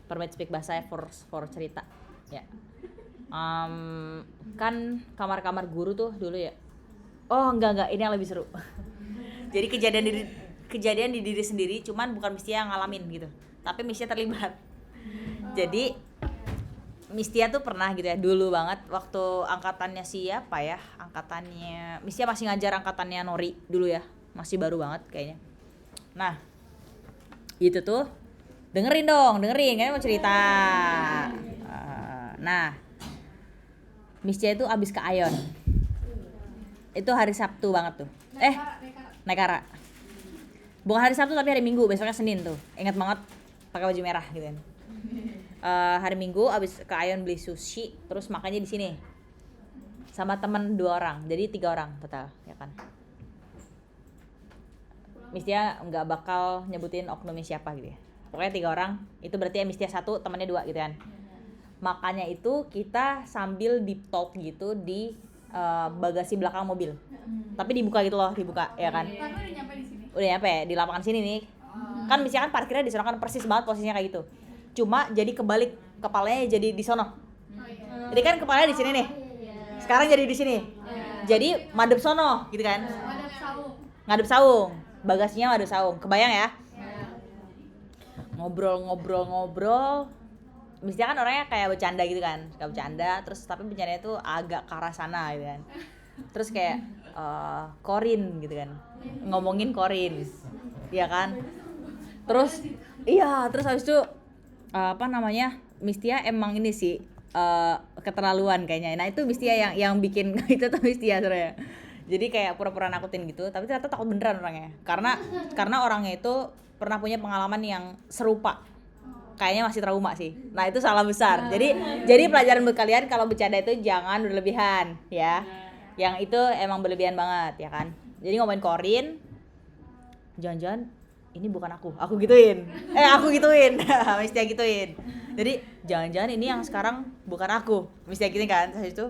Permit speak bahasa for cerita, ya. Kan kamar-kamar guru tuh dulu ya. Oh, enggak, ini yang lebih seru. Jadi kejadian di diri sendiri, cuman bukan Mistia yang ngalamin gitu. Tapi Mistia terlibat. Jadi Mistia tuh pernah gitu ya, dulu banget waktu angkatannya siapa ya? Angkatannya Mistia masih ngajar angkatannya Nori dulu ya. Masih baru banget kayaknya. Nah, itu tuh dengerin kan mau cerita. Nah, Mistia itu abis ke Ayon. Itu hari Sabtu banget tuh. Naik Kara. Bukan hari Sabtu tapi hari Minggu, besoknya Senin tuh. Ingat banget pakai baju merah gitu kan. Hari Minggu abis ke Ayon beli sushi, terus makannya di sini. Sama teman 2 orang, jadi 3 orang total, ya kan. Mistia nggak bakal nyebutin oknumnya siapa gitu ya. Pokoknya 3 orang, itu berarti ya Mistia 1, temannya 2 gitu kan. Makanya itu kita sambil deep talk gitu di bagasi belakang mobil. Tapi dibuka gitu loh, ya kan. Tapi udah nyampe di sini. Udah nyampe di lapangan sini nih. Kan Mistia kan parkirnya di sono kan persis banget posisinya kayak gitu. Cuma jadi kebalik, kepalanya jadi di sono. Jadi kan kepalanya di sini nih. Sekarang jadi di sini. Jadi madep sono gitu kan. Ada saung. Ngadep saung. Bagasinya ngadep saung. Kebayang ya? Ngobrol. Mistia kan orangnya kayak bercanda gitu kan. Kayak bercanda terus tapi bercandanya tuh agak ke arah sana gitu kan. Terus kayak Korin gitu kan. Ngomongin Korin. Iya kan? Terus habis itu Mistia emang ini sih keterlaluan kayaknya. Nah itu Mistia yang bikin itu tuh Mistia sebenarnya. Jadi kayak pura-pura nakutin gitu, tapi ternyata takut beneran orangnya. Karena orangnya itu pernah punya pengalaman yang serupa. Kayaknya masih trauma sih. Nah itu salah besar. Jadi pelajaran buat kalian kalau bercanda itu jangan berlebihan ya. Yang itu emang berlebihan banget ya kan. Jadi ngomongin Korin, jangan-jangan ini bukan aku gituin. Mistia gituin. Jadi jangan-jangan ini yang sekarang bukan aku. Mistia gituin kan. Terus itu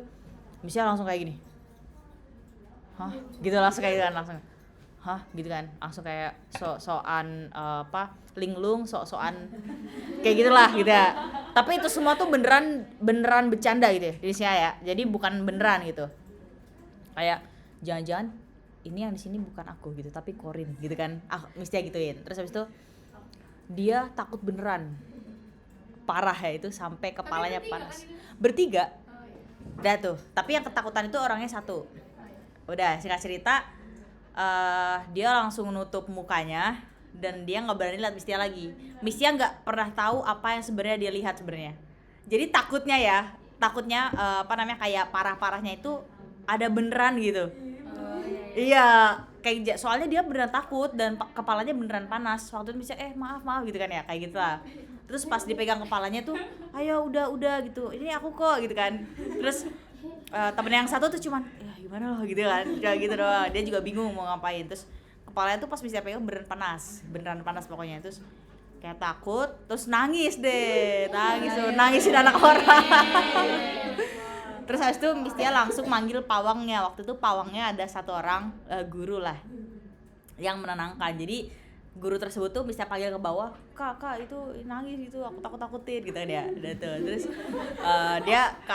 Mistia langsung kayak gini. Hah? Gitu langsung kayak gitu kan langsung. Hah? Gitu kan. Langsung kayak so-soan linglung, so-soan kayak gitulah gitu ya. Tapi itu semua tuh beneran bercanda gitu ya di sini ya. Jadi bukan beneran gitu. Kayak jangan-jangan ini yang di sini bukan aku gitu, tapi Korin gitu kan. Mistia gituin. Terus habis itu dia takut beneran. Parah ya itu sampai kepalanya panas. Bertiga. Udah tuh. Tapi yang ketakutan itu orangnya 1. Udah, singkat cerita dia langsung nutup mukanya dan dia nggak berani lihat Mistia lagi. Mistia nggak pernah tahu apa yang sebenarnya dia lihat sebenarnya. Jadi takutnya kayak parah-parahnya itu ada beneran gitu. Iya, kayak soalnya dia beneran takut dan kepalanya beneran panas. Waktu itu Mistia maaf gitu kan ya, kayak gitu lah. Terus pas dipegang kepalanya tuh, ayo udah gitu, ini aku kok gitu kan. Terus temen yang 1 tuh cuman ya gimana loh gitu kan, kayak gitu doang. Dia juga bingung mau ngapain. Terus kepalanya tuh pas bisa pegang beneran panas pokoknya. Terus kayak takut, terus nangisin anak orang. Terus habis itu Mistia langsung manggil pawangnya. Waktu itu pawangnya ada 1 orang guru lah. yang menenangkan. Jadi guru tersebut tuh bisa panggil ke bawah, kak itu nangis gitu, aku takutin gitu kan dia. Terus dia ke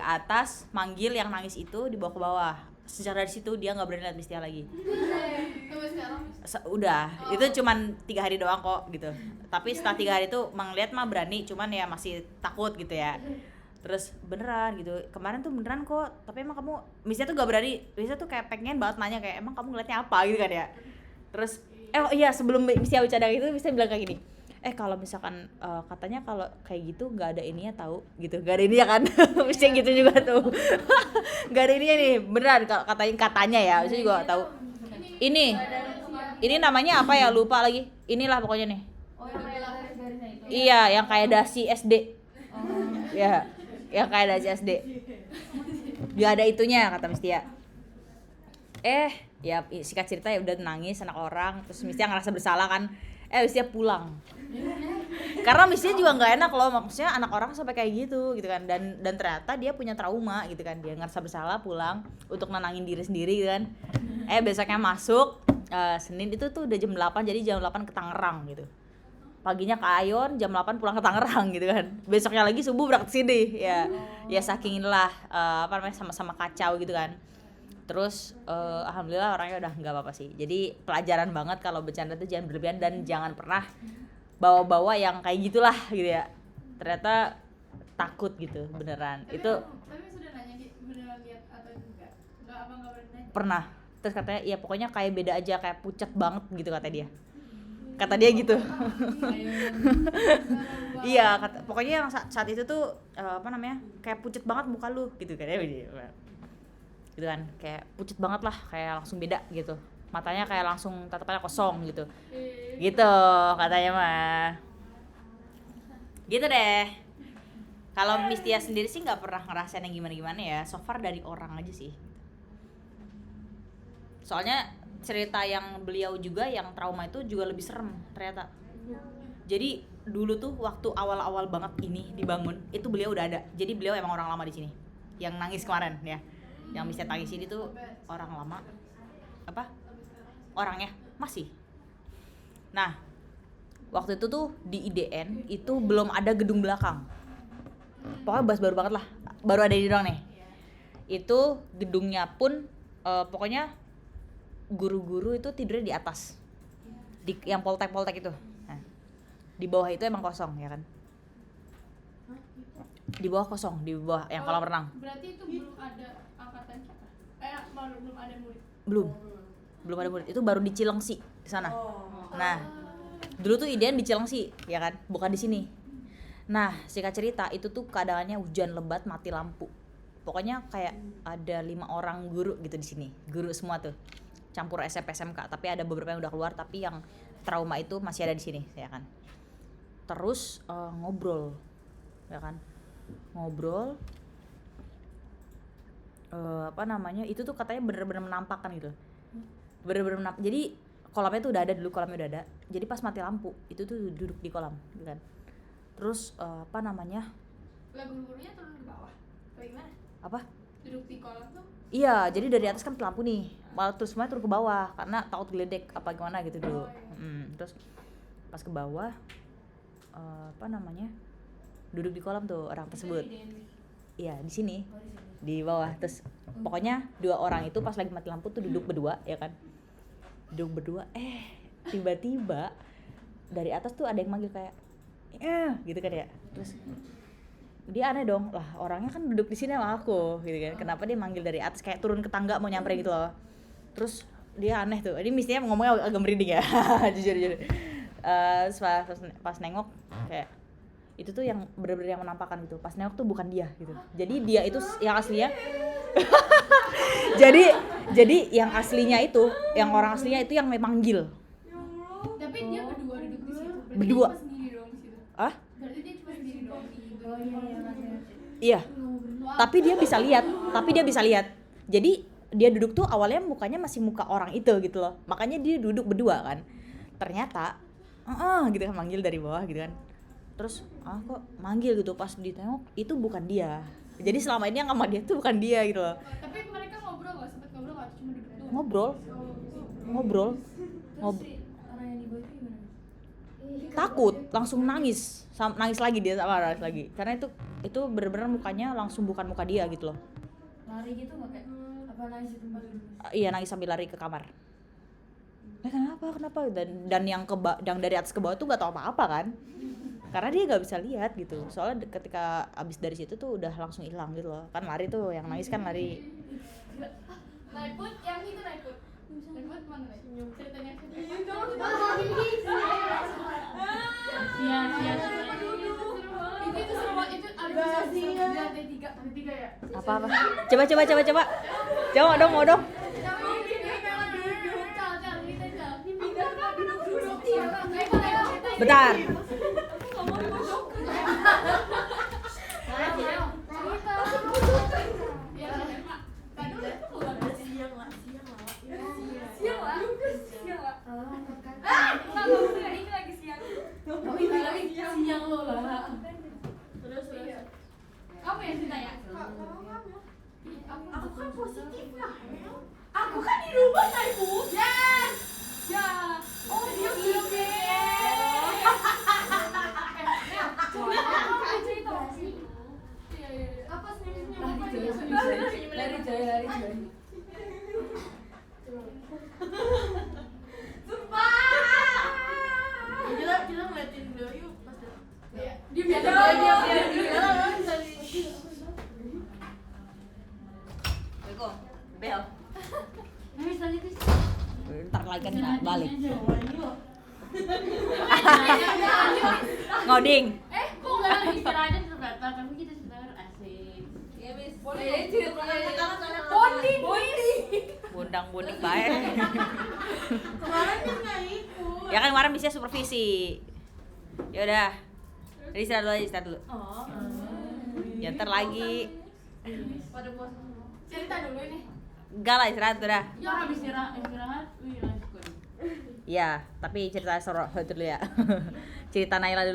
atas manggil yang nangis itu, dibawa ke bawah. Sejak dari situ dia nggak berani lihat Miss Tia lagi. Sampai sekarang Udah, itu cuman 3 hari doang kok gitu. Tapi setelah 3 hari itu ngeliat mah berani, cuman ya masih takut gitu ya. Terus beneran gitu, kemarin tuh beneran kok, tapi emang kamu, Miss Tia tuh gak berani, Miss Tia tuh kayak pengen banget nanya kayak emang kamu ngeliatnya apa gitu kan ya. Terus oh iya, sebelum Miss Tia bercanda itu Miss Tia bilang kayak gini, kalau misalkan katanya kalau kayak gitu nggak ada ininya tahu gitu, nggak ada ininya kan. Miss Tia gitu juga tuh. Nggak ada ininya nih, beneran katanya ya, Miss Tia juga nggak tahu. Ini namanya apa ya, lupa lagi, inilah pokoknya nih. oh yang kayak garis-garisnya itu. Iya, yang kayak dasi SD. Ya, yang kayak dasi SD. Gak ada itunya kata Miss Tia. Ya singkat cerita ya udah nangis anak orang, terus Miss Tia ngerasa bersalah kan. Miss Tia pulang. Karena Miss Tia juga nggak enak loh, maksudnya anak orang sampai kayak gitu kan, dan ternyata dia punya trauma gitu kan, dia ngerasa bersalah pulang untuk nenangin diri sendiri gitu kan. Besoknya masuk Senin itu tuh udah jam 8, jadi jam 8 ke Tangerang gitu. Paginya ke Ayon, jam 8 pulang ke Tangerang gitu kan. Besoknya lagi subuh berangkat sini. Ya saking inilah sama-sama kacau gitu kan. Terus alhamdulillah orangnya udah nggak apa-apa sih. Jadi pelajaran banget kalau bercanda tuh jangan berlebihan dan jangan pernah bawa-bawa yang kayak gitulah gitu ya. Ternyata takut gitu beneran. Tapi Itu sudah nanya beneran lihat atau enggak? Enggak apa enggak berani nanya? pernah. Terus katanya ya pokoknya kayak beda aja, kayak pucat banget gitu kata dia. Kata dia gitu. Iya, pokoknya yang saat itu tuh kayak pucat banget muka lu gitu kan ya. Gitu kan, kayak pucat banget lah, kayak langsung beda gitu. Matanya kayak langsung tatapannya kosong gitu. Gitu katanya mah. Gitu deh. Kalau Miss Tia sendiri sih nggak pernah ngerasain yang gimana-gimana ya. So far dari orang aja sih. Soalnya cerita yang beliau juga yang trauma itu juga lebih serem ternyata. Jadi dulu tuh waktu awal-awal banget ini dibangun, itu beliau udah ada. Jadi beliau emang orang lama di sini. Yang nangis kemarin ya. Yang Miss Tia tangis ini tuh orang lama. Apa? Orangnya masih. Nah, waktu itu tuh di IDN itu belum ada gedung belakang. Pokoknya baru banget lah. Baru ada di doang nih. Itu gedungnya pun pokoknya guru-guru itu tidurnya di atas. Di yang poltek itu. Nah, di bawah itu emang kosong ya kan? Di bawah kosong, di bawah yang kolam renang. Berarti itu belum ada angkatan kita. Belum ada murid. Belum ada murid. Itu baru di Cilengsi di sana. Nah, dulu tuh IDN di Cilengsi ya kan, bukan di sini. Nah, singkat cerita itu tuh keadaannya hujan lebat, mati lampu. Pokoknya kayak ada 5 orang guru gitu di sini. Guru semua tuh. Campur SMP SMK, tapi ada beberapa yang udah keluar, tapi yang trauma itu masih ada di sini ya kan. Terus ngobrol ya kan. Ngobrol itu tuh katanya bener-bener menampakkan gitu. Bener-bener jadi kolamnya tuh udah ada dulu, kolamnya udah ada. Jadi pas mati lampu itu tuh duduk di kolam gitu kan. Terus Lah guru-gurunya turun ke bawah. Atau gimana? Apa? Duduk di kolam tuh. Iya, jadi dari atas kan lampu nih, malah terus semuanya turun ke bawah karena takut geledek apa gimana gitu dulu. Terus pas ke bawah, duduk di kolam tuh orang tersebut. Iya di sini, di bawah. Terus pokoknya 2 orang itu pas lagi mati lampu tuh duduk berdua ya kan, duduk berdua. Tiba-tiba dari atas tuh ada yang manggil kayak, gitu kan ya. Terus dia aneh dong, lah orangnya kan duduk di sini sama aku gitu kan, kenapa dia manggil dari atas kayak turun ke tangga mau nyamperin gitu loh. Terus dia aneh tuh, ini mestinya ngomongnya agak merinding ya. jujur pas nengok kayak itu tuh yang bener-bener yang menampakkan gitu. Pas nengok tuh bukan dia gitu, jadi dia itu yang aslinya. jadi yang aslinya itu, yang orang aslinya itu yang manggil. Tapi dia berdua duduk di situ. Berarti Berdua. Dia cuma sendiri doang di situ. Berarti dia cuma sendiri doang di situ. Iya. Tapi dia bisa lihat. Jadi dia duduk tuh awalnya mukanya masih muka orang itu gitu loh. Makanya dia duduk berdua kan. Ternyata gitu kan, manggil dari bawah gitu kan. Terus kok manggil gitu, pas ditengok itu bukan dia. Jadi selama ini yang sama dia tuh bukan dia gitu loh. Tapi mereka ngobrol nggak? Sempet ngobrol nggak? Cuma duduk doang? Ngobrol. Ngob- Orang yang dibawa itu gimana? takut, langsung nangis, nangis lagi dia, sama nangis lagi, karena itu bener-bener mukanya langsung bukan muka dia gitu loh. Lari gitu nggak kayak apa nangis di tempat dulu? Iya, nangis sambil lari ke kamar. Kenapa dan yang dari atas ke bawah tuh nggak tahu apa-apa kan, karena dia nggak bisa lihat gitu, soalnya ketika abis dari situ tuh udah langsung hilang gitu loh, kan lari tuh, yang nangis kan lari. Naiput yang itu Naiput mana Naiput? Ceritanya itu seru banget, itu ada di lantai tiga ya. Apa coba dong mau dong. Bentar. Siang lo lah. Terus. Kamu yang cerita ya? Aku kan positif lah. Aku kan di rumah Naiput. Yes. Ya. Oh, oke. Apa senyum-senyum? Lari Joy. Sumpah. Kita ngeliatin dulu yuk pas dia biasa Bel. Nangis lagi tuh. Ntar lagi kan nggak balik. Ngoding. Kok nggak lagi istirahatnya terbatas? Tapi kita sebentar asik. Iya bis. Boleh ceritanya. Bundang-bunding baik. Kemarin kan nggak ikut. Ya kan kemarin bisa supervisi. Ya udah. Jadi istirahat dulu. Oh. Ya ntar lagi. Pada puasa semua. Cerita dulu ini. Enggak lah, istirahat udah. Ya habis istirahat, wih langsung. Iya, tapi cerita seru dulu ya. Cerita Naila dulu.